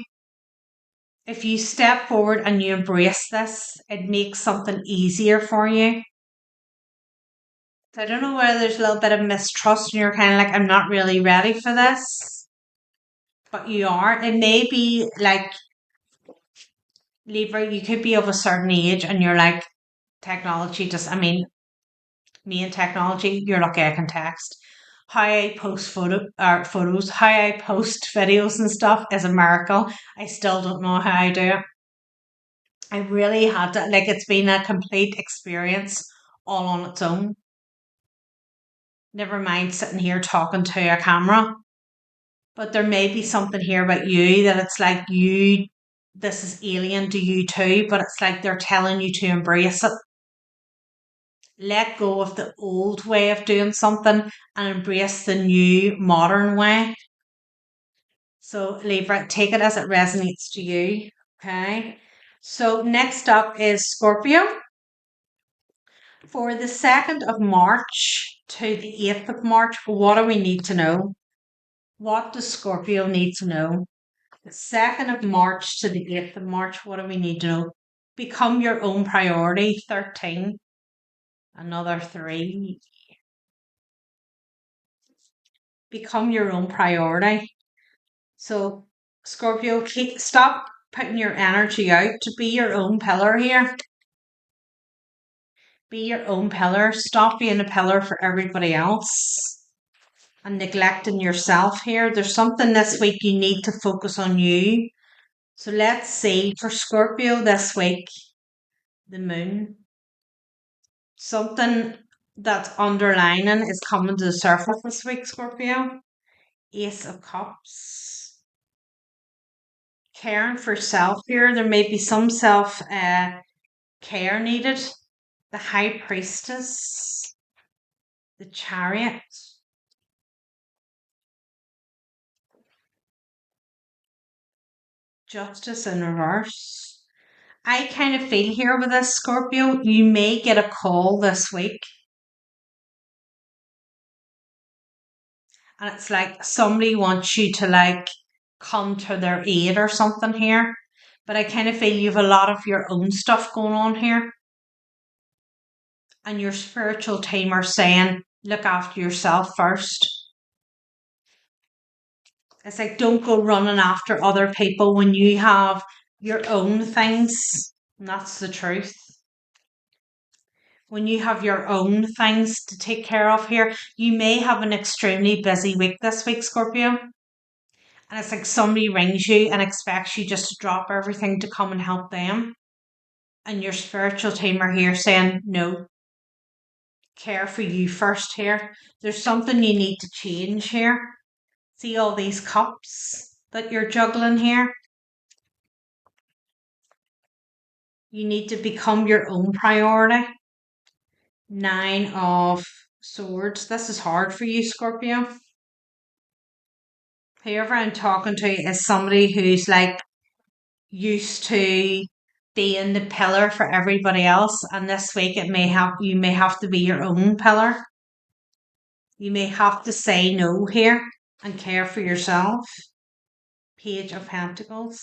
If you step forward and you embrace this, it makes something easier for you. So I don't know whether there's a little bit of mistrust and you're kind of like, I'm not really ready for this, but you are. It may be like, Libra, you could be of a certain age and you're like, technology just, I mean, me and technology, you're lucky I can text. How I post photos, how I post videos and stuff is a miracle. I still don't know how I do it. I really had to, like, it's been a complete experience all on its own. Never mind sitting here talking to a camera. But there may be something here about you that it's like this is alien to you too, but it's like they're telling you to embrace it. Let go of the old way of doing something and embrace the new modern way. So, Libra, take it as it resonates to you. Okay. So, next up is Scorpio. For the 2nd of March to the 8th of March, what do we need to know? What does Scorpio need to know? The 2nd of March to the 8th of March, what do we need to know? Become your own priority. 13. Another 3. Become your own priority. So, Scorpio, stop putting your energy out to be your own pillar here. Be your own pillar. Stop being a pillar for everybody else and neglecting yourself here. There's something this week you need to focus on you. So let's see for Scorpio this week, the moon. Something that's underlining is coming to the surface this week, Scorpio. Ace of Cups. Caring for self here. There may be some self care needed. The High Priestess. The Chariot. Justice in reverse. I kind of feel here with this, Scorpio, you may get a call this week. And it's like somebody wants you to like come to their aid or something here. But I kind of feel you have a lot of your own stuff going on here. And your spiritual team are saying, look after yourself first. It's like, don't go running after other people when you have your own things. And that's the truth. When you have your own things to take care of here, you may have an extremely busy week this week, Scorpio. And it's like somebody rings you and expects you just to drop everything to come and help them. And your spiritual team are here saying, no, care for you first here. There's something you need to change here. See all these cups that you're juggling here? You need to become your own priority. 9 of Swords. This is hard for you, Scorpio. Whoever I'm talking to is somebody who's like used to being the pillar for everybody else, and this week you may have to be your own pillar. You may have to say no here and care for yourself. Page of Pentacles.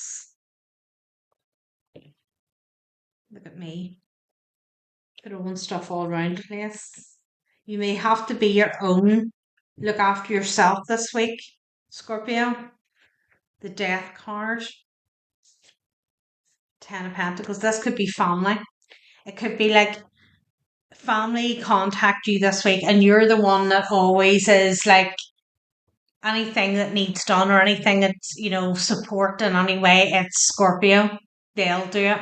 Look at me. Throwing stuff all around the place. You may have to be your own. Look after yourself this week, Scorpio. The Death card. 10 of Pentacles. This could be family. It could be like family contact you this week and you're the one that always is like anything that needs done or anything that's, support in any way, it's Scorpio. They'll do it.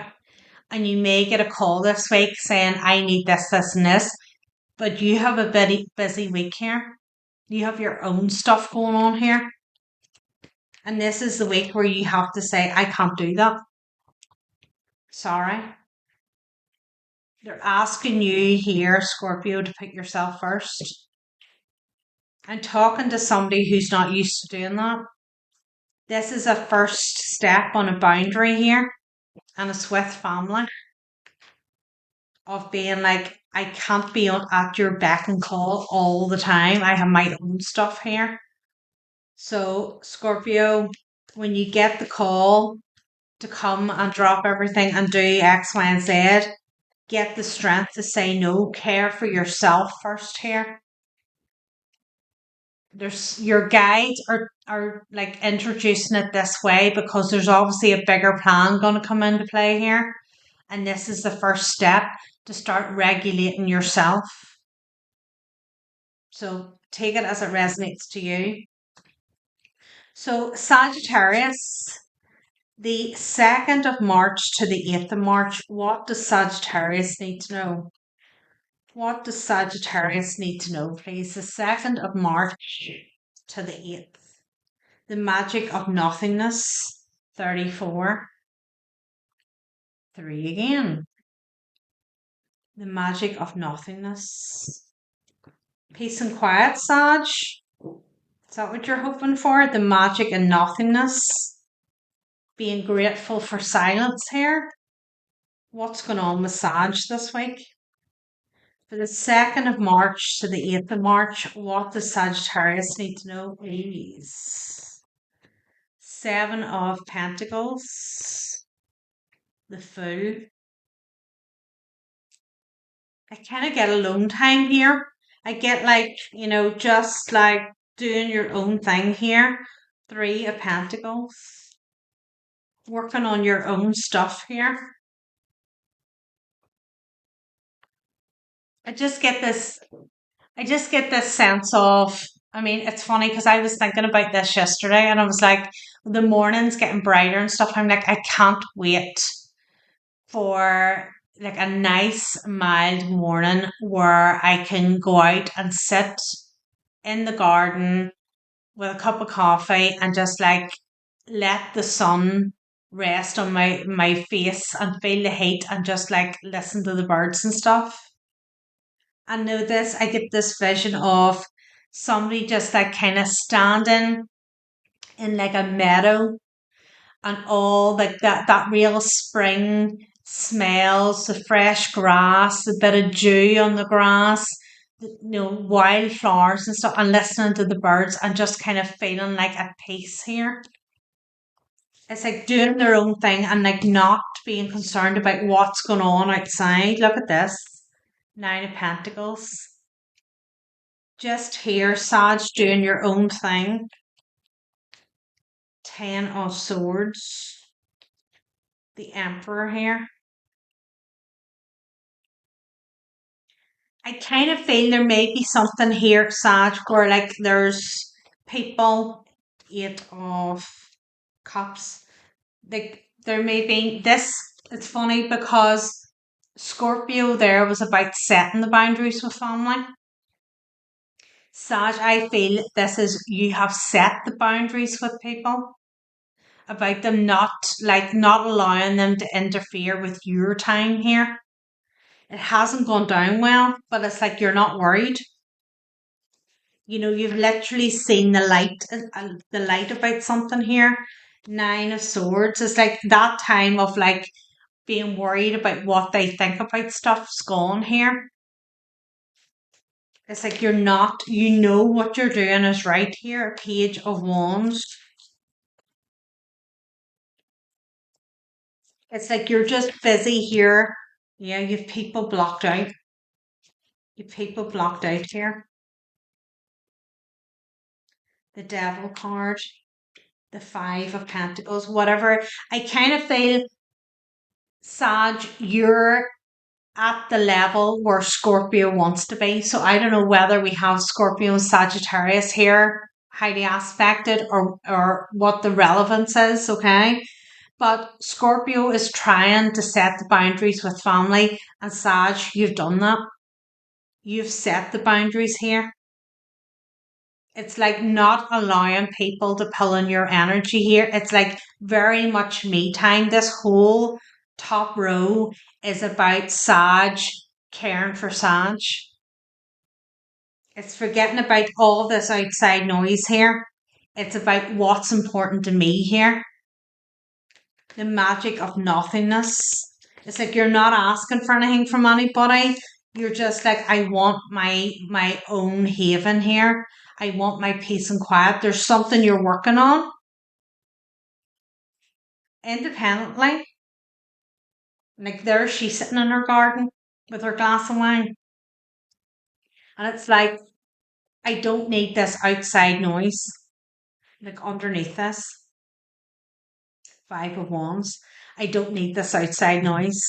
And you may get a call this week saying, I need this, this, and this. But you have a busy week here. You have your own stuff going on here. And this is the week where you have to say, I can't do that. Sorry. They're asking you here, Scorpio, to put yourself first. And talking to somebody who's not used to doing that. This is a first step on a boundary here. And it's with family. Of being like, I can't be at your beck and call all the time. I have my own stuff here. So, Scorpio, when you get the call to come and drop everything and do X, Y, and Z, get the strength to say no. Care for yourself first here. There's your guides are like introducing it this way because there's obviously a bigger plan going to come into play here. And this is the first step to start regulating yourself. So take it as it resonates to you. So Sagittarius, the 2nd of March to the 8th of March, what does Sagittarius need to know? What does Sagittarius need to know, please? The 2nd of March to the 8th. The magic of nothingness, 34. 3 again. The magic of nothingness. Peace and quiet, Sag. Is that what you're hoping for? The magic and nothingness. Being grateful for silence here. What's going on with Sag this week? For the 2nd of March to the 8th of March, what does Sagittarius need to know, please? 7 of Pentacles. The Fool. I kind of get alone time here. I get like, just like doing your own thing here. 3 of Pentacles. Working on your own stuff here. I just get this sense of, it's funny because I was thinking about this yesterday and I was like, the morning's getting brighter and stuff. I'm like, I can't wait for like a nice mild morning where I can go out and sit in the garden with a cup of coffee and just like let the sun rest on my face and feel the heat and just like listen to the birds and stuff. And know this, I get this vision of somebody just like kind of standing in like a meadow and all like that real spring smells, the fresh grass, the bit of dew on the grass, wildflowers and stuff, and listening to the birds and just kind of feeling like at peace here. It's like doing their own thing and like not being concerned about what's going on outside. Look at this. Nine of Pentacles. Just here, Sag, doing your own thing. Ten of Swords. The Emperor here. I kind of feel there may be something here, Sag, where like there's people, Eight of Cups. Like there may be this. It's funny because Scorpio there was about setting the boundaries with family. Sag, I feel this is you have set the boundaries with people about them not allowing them to interfere with your time here. It hasn't gone down well, but it's like you're not worried. You've literally seen the light about something here. Nine of Swords is like that time of like being worried about what they think about stuff's gone here. It's like you're not, what you're doing is right here. Page of Wands. It's like you're just busy here. Yeah, you've people blocked out. You've people blocked out here. The Devil card. The Five of Pentacles. Whatever. I kind of feel, Sag, you're at the level where Scorpio wants to be. So I don't know whether we have Scorpio and Sagittarius here, highly aspected, or what the relevance is, okay? But Scorpio is trying to set the boundaries with family, and Sag, you've done that. You've set the boundaries here. It's like not allowing people to pull in your energy here. It's like very much me time. This whole top row is about Sag caring for Sag. It's forgetting about all this outside noise here. It's about what's important to me here. The magic of nothingness. It's like you're not asking for anything from anybody. You're just like, I want my own haven here. I want my peace and quiet. There's something you're working on independently. Like there she's sitting in her garden with her glass of wine. And it's like, I don't need this outside noise. Like underneath this. Five of Wands. I don't need this outside noise.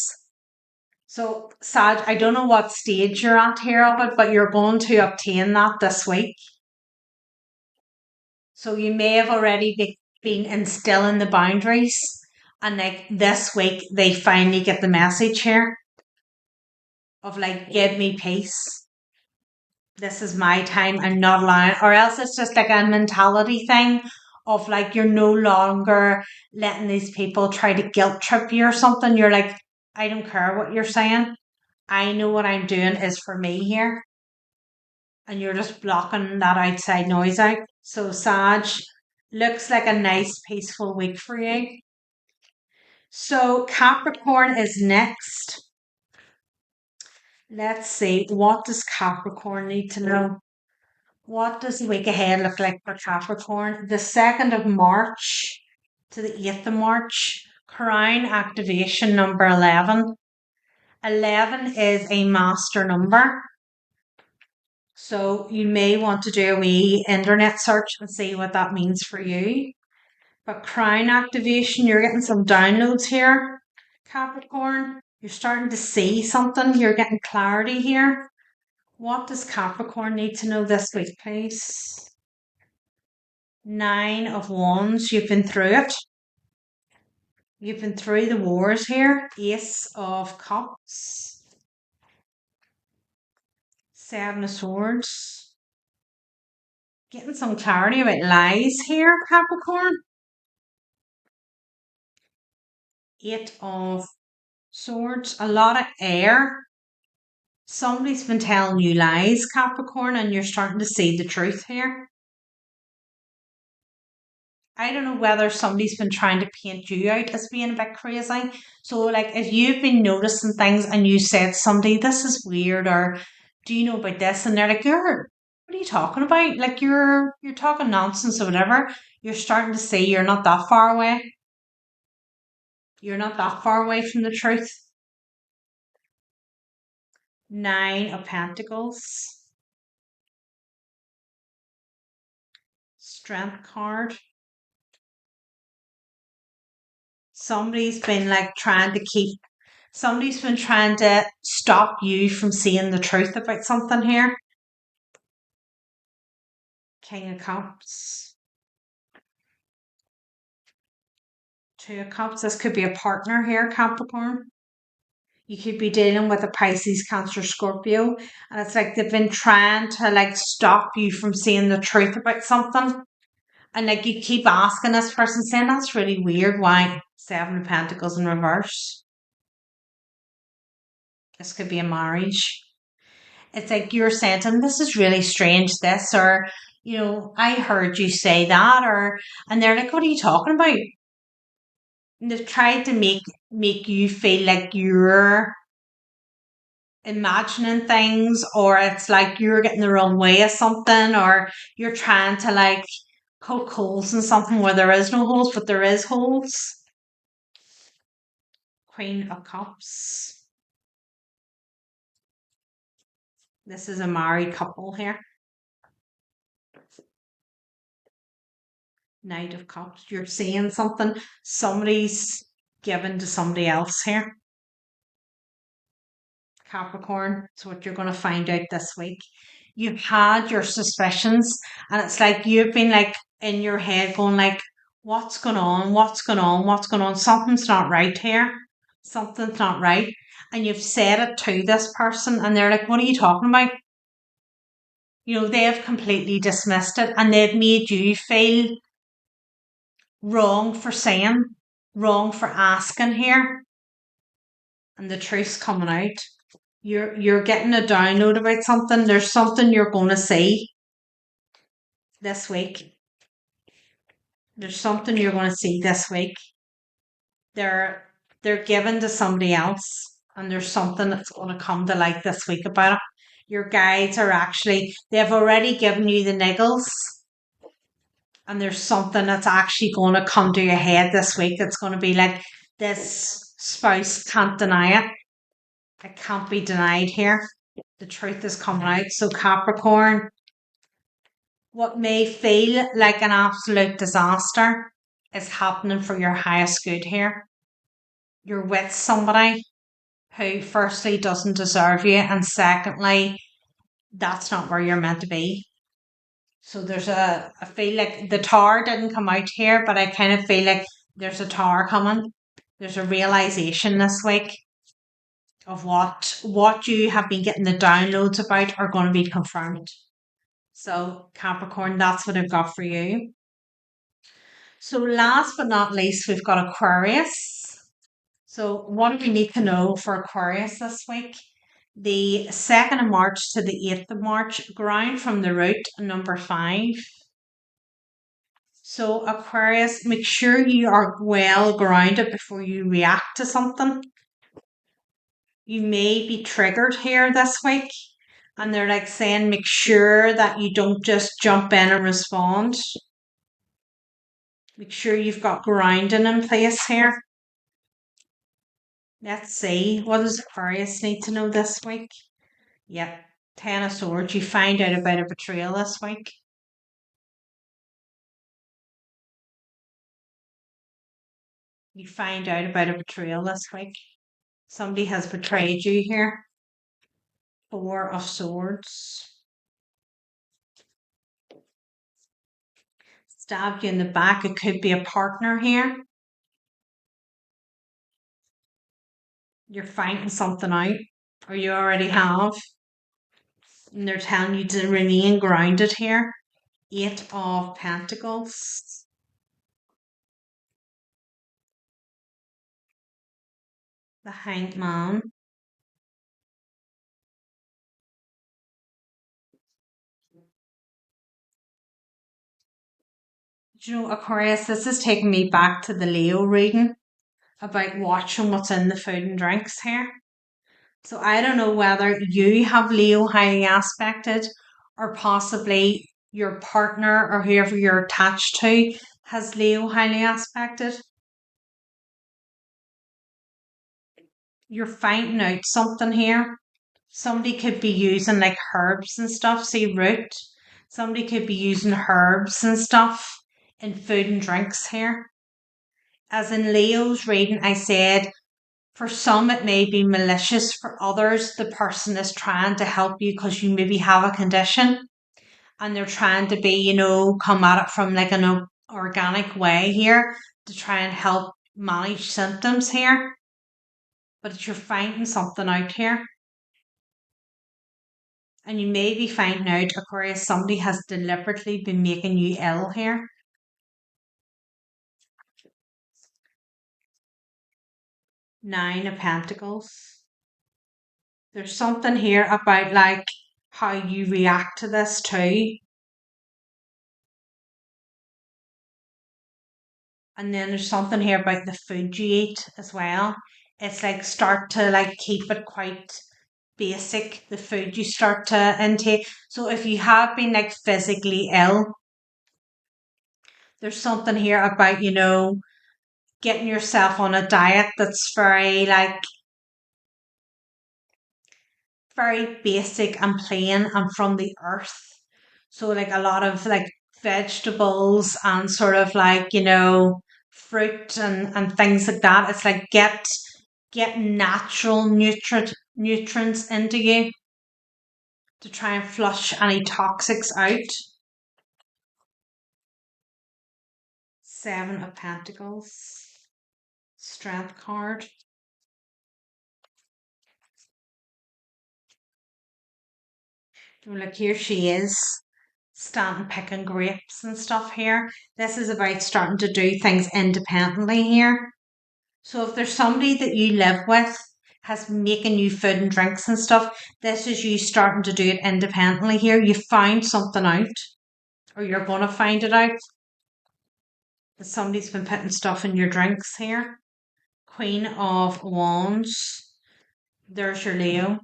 So, Sag, I don't know what stage you're at here of it, but you're going to obtain that this week. So you may have already been instilling the boundaries, and like this week they finally get the message here of like, give me peace. This is my time. I'm not allowing, or else it's just like a mentality thing of like you're no longer letting these people try to guilt trip you or something. You're like, I don't care what you're saying. I know what I'm doing is for me here. And you're just blocking that outside noise out. So, Sag, looks like a nice, peaceful week for you. So, Capricorn is next. Let's see, what does Capricorn need to know? What does the week ahead look like for Capricorn? The 2nd of March to the 8th of March, Crown activation number 11. 11 is a master number. So you may want to do a wee internet search and see what that means for you. But Crown activation, you're getting some downloads here, Capricorn. You're starting to see something. You're getting clarity here. What does Capricorn need to know this week, please? 9 of Wands. You've been through it. You've been through the wars here. Ace of Cups, Seven of Swords. Getting some clarity about lies here, Capricorn. Eight of Swords. A lot of air. Somebody's been telling you lies, Capricorn, and you're starting to see the truth here. I don't know whether somebody's been trying to paint you out as being a bit crazy. So, like, if you've been noticing things and you said to somebody, this is weird, or do you know about this? And they're like, what are you talking about? Like, you're talking nonsense or whatever. You're starting to see you're not that far away. You're not that far away from the truth. Nine of Pentacles, Strength card. Somebody's been like somebody's been trying to stop you from seeing the truth about something here. King of Cups, Two of Cups. This could be a partner here, Capricorn. You could be dealing with a Pisces, Cancer, Scorpio, and it's like they've been trying to like stop you from seeing the truth about something. And like you keep asking this person, saying that's really weird. Why? Seven of Pentacles in reverse. This could be a marriage. It's like you're saying to them, this is really strange, this, or, I heard you say that, and they're like, what are you talking about? And they've tried to make you feel like you're imagining things, or it's like you're getting the wrong way of something, or you're trying to like poke holes in something where there is no holes, but there is holes. Queen of Cups. This is a married couple here. Knight of Cups. You're seeing something. Somebody's given to somebody else here. Capricorn. It's what you're going to find out this week. You've had your suspicions, and it's like you've been like in your head going like, what's going on? What's going on? What's going on? Something's not right here. Something's not right. And you've said it to this person, and they're like, what are you talking about? They have completely dismissed it, and they've made you feel wrong for saying, wrong for asking here, and the truth's coming out. You're getting a download about something. There's something you're going to see this week. There's something you're going to see this week. They're given to somebody else, and there's something that's going to come to light this week about it. Your guides are they've already given you the niggles, and there's something that's actually going to come to your head this week that's going to be like, this spouse can't deny it. It can't be denied here. The truth is coming out. So Capricorn, what may feel like an absolute disaster is happening for your highest good here. You're with somebody who firstly doesn't deserve you, and secondly, that's not where you're meant to be. So I feel like the tower didn't come out here, but I kind of feel like there's a tower coming. There's a realization this week of what you have been getting the downloads about are going to be confirmed. So Capricorn, that's what I've got for you. So last but not least, we've got Aquarius. So what do we need to know for Aquarius this week? The 2nd of March to the 8th of March, ground from the root, number 5. So Aquarius, make sure you are well grounded before you react to something. You may be triggered here this week, and they're like saying make sure that you don't just jump in and respond. Make sure you've got grounding in place here. Let's see, what does Aquarius need to know this week? Yep, 10 of Swords. You find out about a betrayal this week. You find out about a betrayal this week. Somebody has betrayed you here. 4 of Swords. Stabbed you in the back. It could be a partner here. You're finding something out, or you already have, and they're telling you to remain grounded here. Eight of Pentacles. The Hanged Man. Do you know, Aquarius, this is taking me back to the Leo reading about watching what's in the food and drinks here. So I don't know whether you have Leo highly aspected, or possibly your partner or whoever you're attached to has Leo highly aspected. You're finding out something here. Somebody could be using like herbs and stuff, see root. Somebody could be using herbs and stuff in food and drinks here. As in Leo's reading, I said, for some it may be malicious, for others, the person is trying to help you because you maybe have a condition and they're trying to be, come at it from like an organic way here to try and help manage symptoms here. But you're finding something out here. And you may be finding out, Aquarius, somebody has deliberately been making you ill here. Nine of Pentacles. There's something here about like how you react to this too. And then there's something here about the food you eat as well. It's like start to like keep it quite basic, the food you start to intake. So if you have been like physically ill, there's something here about, getting yourself on a diet that's very like very basic and plain and from the earth. So like a lot of like vegetables and sort of like, fruit and things like that. It's like get natural nutrients into you to try and flush any toxics out. Seven of Pentacles. Strength card. Look, here she is, standing picking grapes and stuff here. This is about starting to do things independently here. So if there's somebody that you live with has making you food and drinks and stuff, this is you starting to do it independently here. You find something out, or you're going to find it out, that somebody's been putting stuff in your drinks here. Queen of Wands. There's your Leo.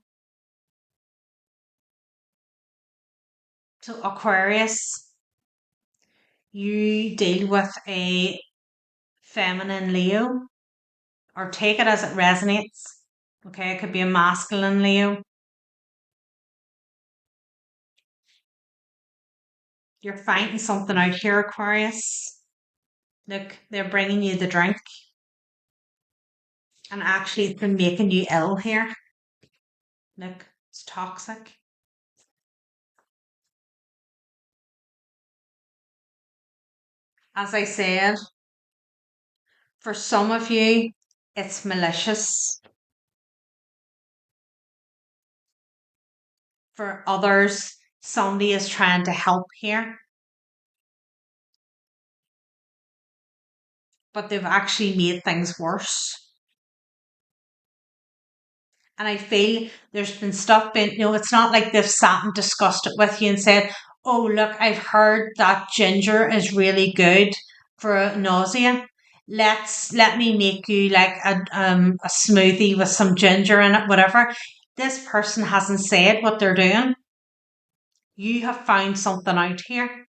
So Aquarius, you deal with a feminine Leo, or take it as it resonates. Okay, it could be a masculine Leo. You're finding something out here, Aquarius. Look, they're bringing you the drink, and actually it's been making you ill here. Look, it's toxic. As I said, for some of you, it's malicious. For others, somebody is trying to help here, but they've actually made things worse. And I feel there's been stuff it's not like they've sat and discussed it with you and said, oh, look, I've heard that ginger is really good for nausea. Let me make you like a smoothie with some ginger in it, whatever. This person hasn't said what they're doing. You have found something out here.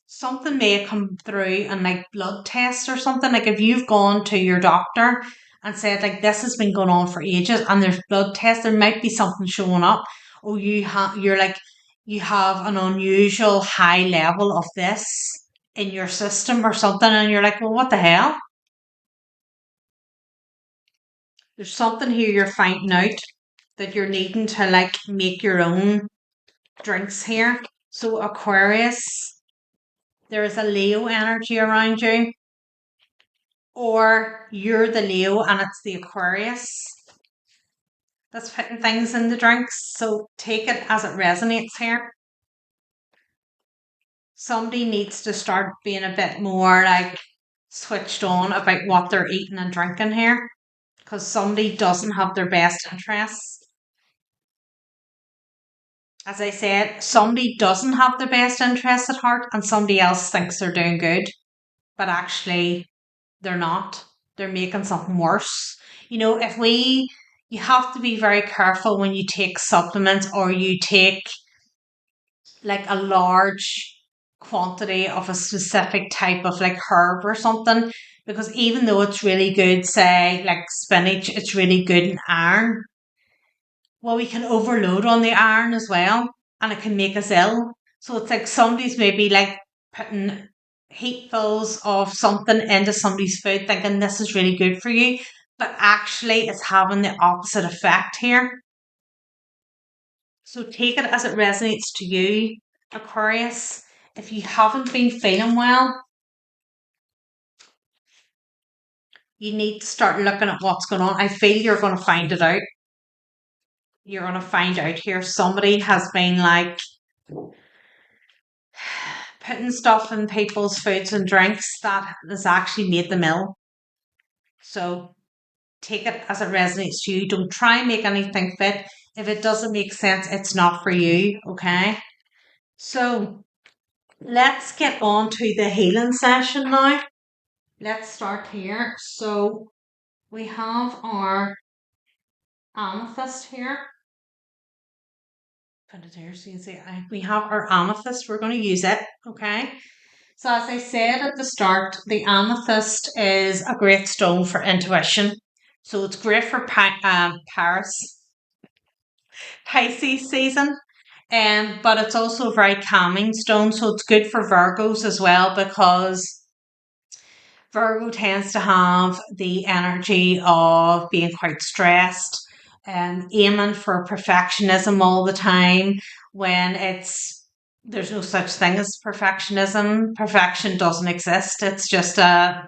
Something may come through and like blood tests or something. Like if you've gone to your doctor and said like this has been going on for ages and there's blood tests, there might be something showing up. Or you have an unusual high level of this in your system or something, and you're like, well, what the hell? There's something here you're finding out that you're needing to like make your own drinks here. So Aquarius, there is a Leo energy around you. or you're the Leo and it's the Aquarius that's putting things in the drinks. So take it as it resonates here. Somebody needs to start being a bit more like switched on about what they're eating and drinking here, because somebody doesn't have their best interests. As I said, somebody doesn't have their best interests at heart and somebody else thinks they're doing good, but actually they're not. They're making something worse. You know, you have to be very careful when you take supplements or you take like a large quantity of a specific type of like herb or something, because even though it's really good, say like spinach, it's really good in iron. Well, we can overload on the iron as well, and it can make us ill. So it's like somebody's maybe like putting heapfuls of something into somebody's food, thinking this is really good for you, but actually it's having the opposite effect here. So take it as it resonates to you, Aquarius. If you haven't been feeling well, you need to start looking at what's going on. I feel you're going to find it out. You're going to find out here. Somebody has been like putting stuff in people's foods and drinks that has actually made them ill. So take it as it resonates to you. Don't try and make anything fit. If it doesn't make sense, it's not for you. Okay. So let's get on to the healing session now. Let's start here. So we have our amethyst here. Put it here so you can see. We have our amethyst. We're going to use it. Okay. So as I said at the start, the amethyst is a great stone for intuition. So it's great for Pisces season. But it's also a very calming stone. So it's good for Virgos as well, because Virgo tends to have the energy of being quite stressed and aiming for perfectionism all the time, when there's no such thing as perfectionism. Perfection doesn't exist. It's just a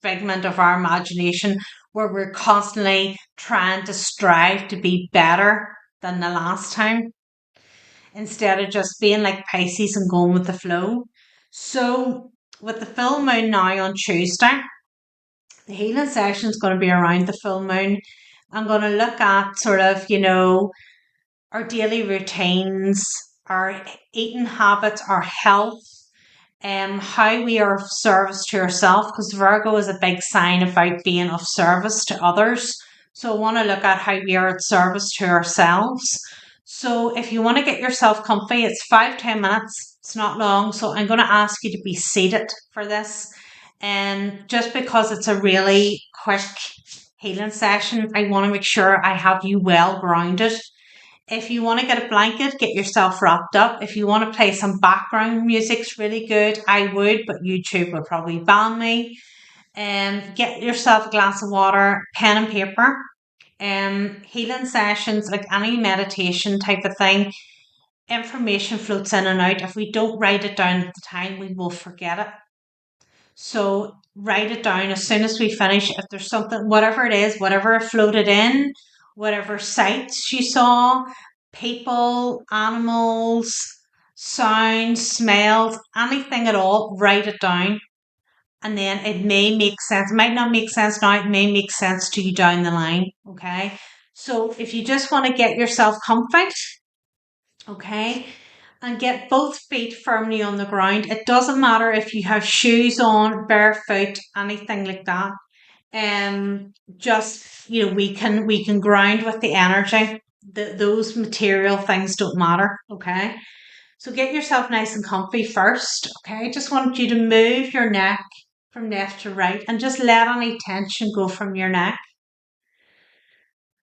figment of our imagination where we're constantly trying to strive to be better than the last time, instead of just being like Pisces and going with the flow. So with the full moon now on Tuesday, the healing session is going to be around the full moon. I'm going to look at sort of, our daily routines, our eating habits, our health, how we are of service to ourselves, because Virgo is a big sign about being of service to others. So I want to look at how we are at service to ourselves. So if you want to get yourself comfy, it's 5-10 minutes. It's not long. So I'm going to ask you to be seated for this. And just because it's a really quick healing session, I want to make sure I have you well grounded. If you want to get a blanket, get yourself wrapped up. If you want to play some background music's really good, I would, but YouTube would probably ban me. Get yourself a glass of water, pen and paper. Healing sessions, like any meditation type of thing, information floats in and out. If we don't write it down at the time, we will forget it. So write it down as soon as we finish. If there's something, whatever it is, whatever floated in, whatever sights you saw, people, animals, sounds, smells, anything at all, write it down. And then it may make sense. It might not make sense now. It may make sense to you down the line. Okay. So if you just want to get yourself comfy, okay, and get both feet firmly on the ground. It doesn't matter if you have shoes on, barefoot, anything like that. Just we can ground with the energy. Those material things don't matter. Okay. So get yourself nice and comfy first. Okay. Just want you to move your neck from left to right and just let any tension go from your neck.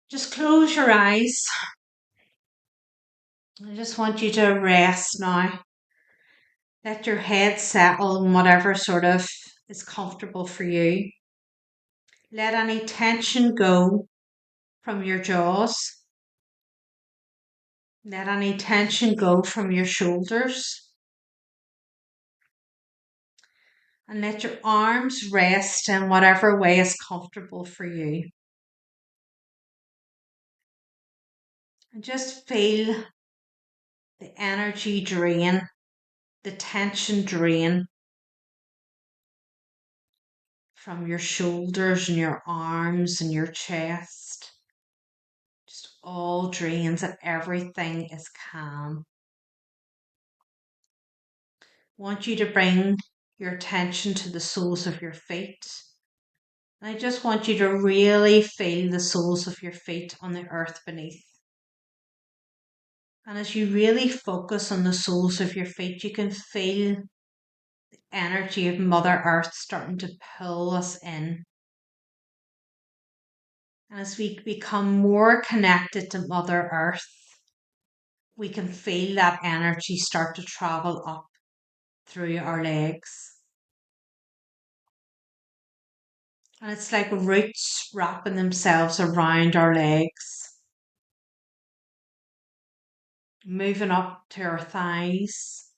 Just close your eyes. I just want you to rest now. Let your head settle in whatever sort of is comfortable for you. Let any tension go from your jaws. Let any tension go from your shoulders. And let your arms rest in whatever way is comfortable for you. And just feel the energy drain, the tension drain from your shoulders and your arms and your chest. Just all drains and everything is calm. I want you to bring your attention to the soles of your feet. And I just want you to really feel the soles of your feet on the earth beneath. And as you really focus on the soles of your feet, you can feel the energy of Mother Earth starting to pull us in. And as we become more connected to Mother Earth, we can feel that energy start to travel up through our legs. And it's like roots wrapping themselves around our legs, moving up to our thighs,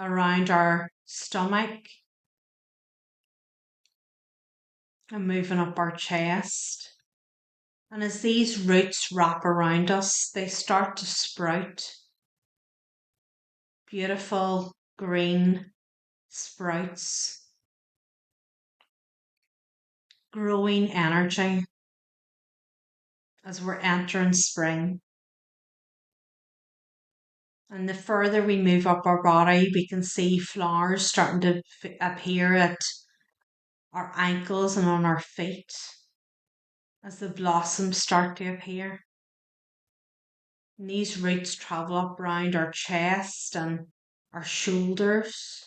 around our stomach, and moving up our chest. And as these roots wrap around us, they start to sprout beautiful green sprouts, growing energy as we're entering spring. And the further we move up our body, we can see flowers starting to appear at our ankles and on our feet as the blossoms start to appear. And these roots travel up around our chest and our shoulders.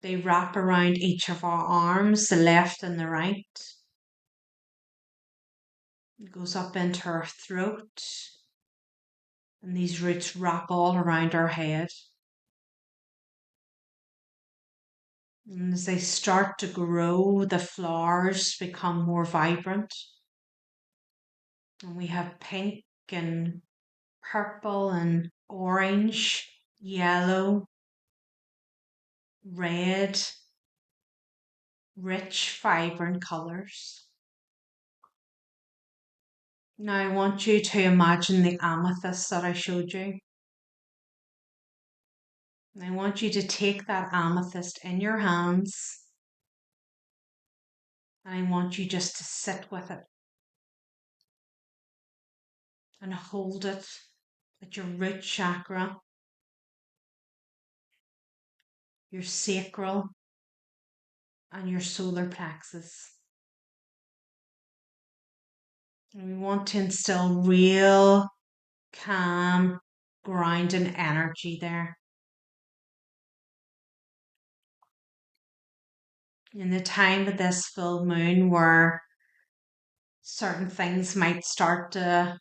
They wrap around each of our arms, the left and the right. It goes up into our throat. And these roots wrap all around our head. And as they start to grow, the flowers become more vibrant. And we have pink and purple and orange, yellow, red, rich, vibrant colours. Now I want you to imagine the amethyst that I showed you. And I want you to take that amethyst in your hands and I want you just to sit with it and hold it at your root chakra, your sacral, and your solar plexus. And we want to instill real, calm, grounding energy there. In the time of this full moon, where certain things might start to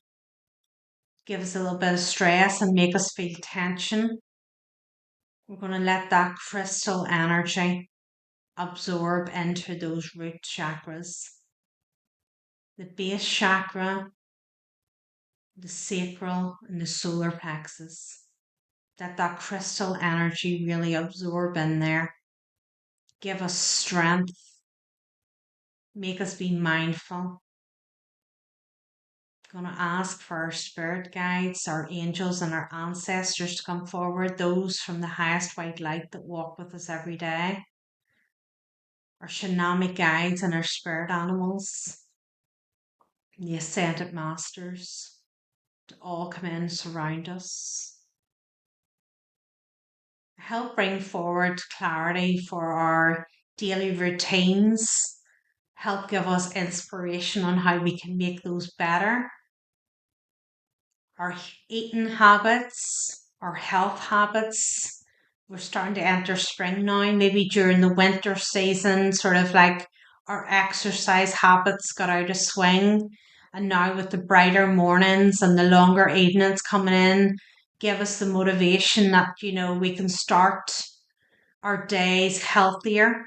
give us a little bit of stress and make us feel tension, we're going to let that crystal energy absorb into those root chakras. The base chakra, the sacral, and the solar plexus. Let that crystal energy really absorb in there. Give us strength. Make us be mindful. I'm going to ask for our spirit guides, our angels, and our ancestors to come forward, those from the highest white light that walk with us every day, our shamanic guides and our spirit animals, the ascended masters, to all come in and surround us. Help bring forward clarity for our daily routines. Help give us inspiration on how we can make those better. Our eating habits, our health habits. We're starting to enter spring now, maybe during the winter season, sort of like our exercise habits got out of swing. And now with the brighter mornings and the longer evenings coming in, give us the motivation that, we can start our days healthier.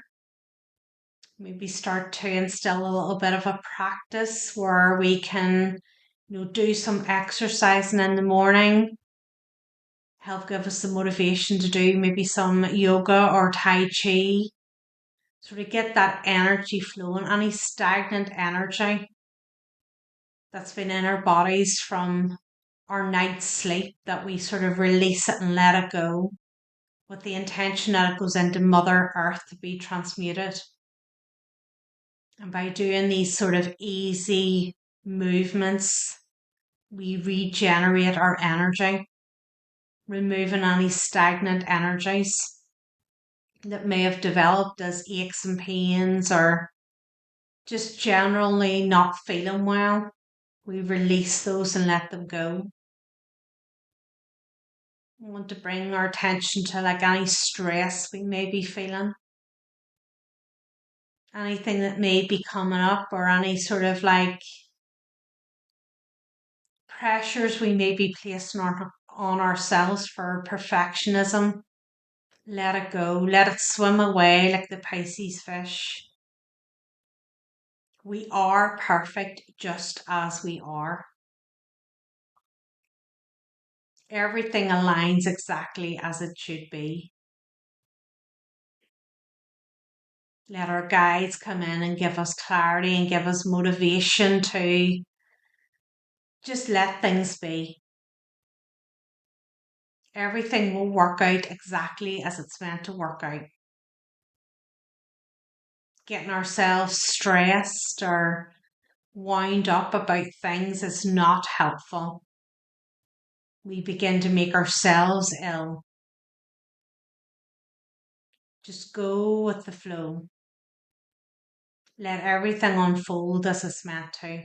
Maybe start to instill a little bit of a practice where we can do some exercising in the morning help give us the motivation to do maybe some yoga or Tai Chi. Sort of get that energy flowing, any stagnant energy that's been in our bodies from our night's sleep, that we sort of release it and let it go with the intention that it goes into Mother Earth to be transmuted. And by doing these sort of easy movements, we regenerate our energy, removing any stagnant energies that may have developed as aches and pains or just generally not feeling well. We release those and let them go. We want to bring our attention to like any stress we may be feeling, anything that may be coming up, or any sort of like pressures we may be placing on ourselves for perfectionism. Let it go, let it swim away like the Pisces fish. We are perfect just as we are. Everything aligns exactly as it should be. Let our guides come in and give us clarity and give us motivation to just let things be. Everything will work out exactly as it's meant to work out. Getting ourselves stressed or wound up about things is not helpful. We begin to make ourselves ill. Just go with the flow. Let everything unfold as it's meant to.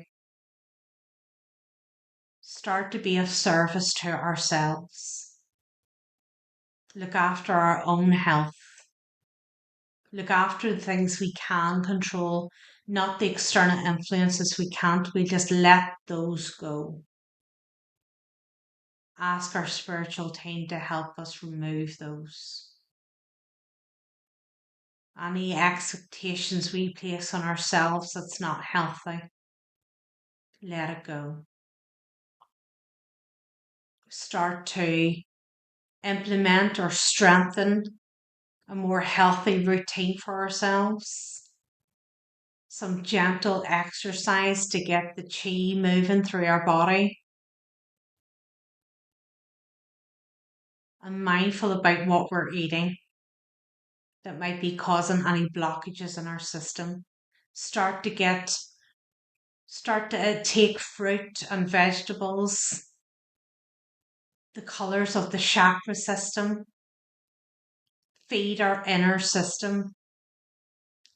Start to be of service to ourselves. Look after our own health. Look after the things we can control, not the external influences we can't. We just let those go. Ask our spiritual team to help us remove those. Any expectations we place on ourselves that's not healthy, let it go. Start to implement or strengthen a more healthy routine for ourselves. Some gentle exercise to get the chi moving through our body. And mindful about what we're eating that might be causing any blockages in our system. Start to take fruit and vegetables, the colours of the chakra system, feed our inner system,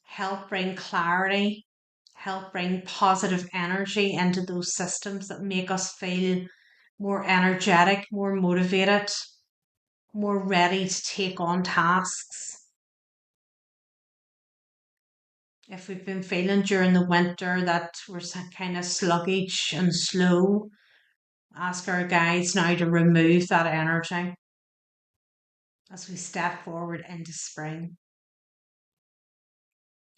help bring clarity, help bring positive energy into those systems that make us feel more energetic, more motivated, more ready to take on tasks. If we've been feeling during the winter that we're kind of sluggish and slow, ask our guides now to remove that energy as we step forward into spring.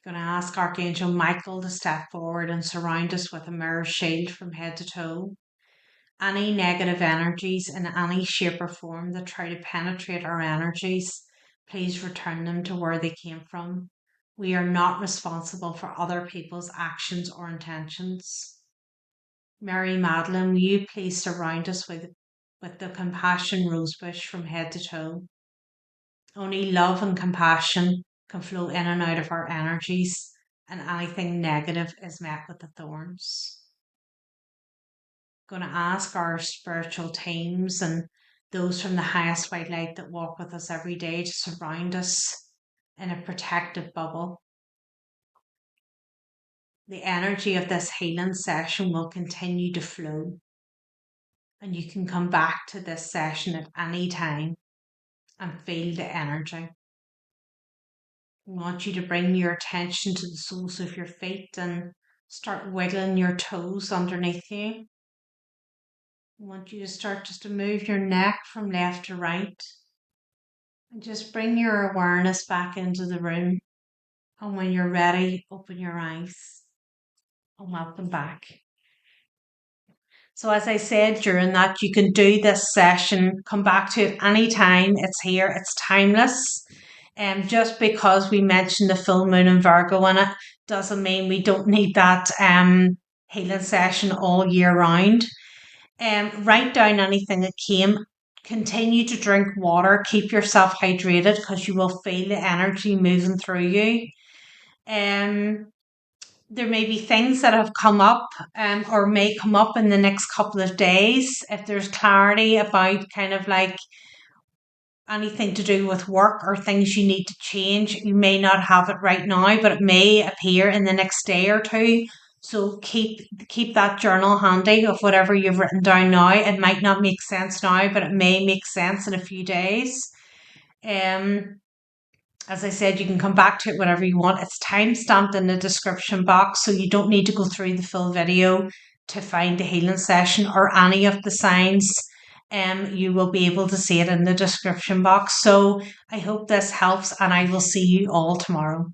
Going to ask Archangel Michael to step forward and surround us with a mirror shield from head to toe. Any negative energies in any shape or form that try to penetrate our energies, please return them to where they came from. We are not responsible for other people's actions or intentions. Mary Magdalene, will you please surround us with the compassion rosebush from head to toe? Only love and compassion can flow in and out of our energies, and anything negative is met with the thorns. Going to ask our spiritual teams and those from the highest white light that walk with us every day to surround us in a protective bubble. The energy of this healing session will continue to flow, and you can come back to this session at any time and feel the energy. I want you to bring your attention to the soles of your feet and start wiggling your toes underneath you. I want you to start just to move your neck from left to right and just bring your awareness back into the room. And when you're ready, open your eyes and welcome back. So as I said during that, you can do this session, come back to it anytime. It's here, it's timeless. And just because we mentioned the full moon in Virgo in it doesn't mean we don't need that healing session all year round. Write down anything that came. Continue to drink water. Keep yourself hydrated because you will feel the energy moving through you. There may be things that have come up or may come up in the next couple of days. If there's clarity about kind of like anything to do with work or things you need to change, you may not have it right now, but it may appear in the next day or two. So keep that journal handy of whatever you've written down now. It might not make sense now, but it may make sense in a few days. As I said, you can come back to it whenever you want. It's time stamped in the description box, so you don't need to go through the full video to find the healing session or any of the signs. You will be able to see it in the description box. So I hope this helps, and I will see you all tomorrow.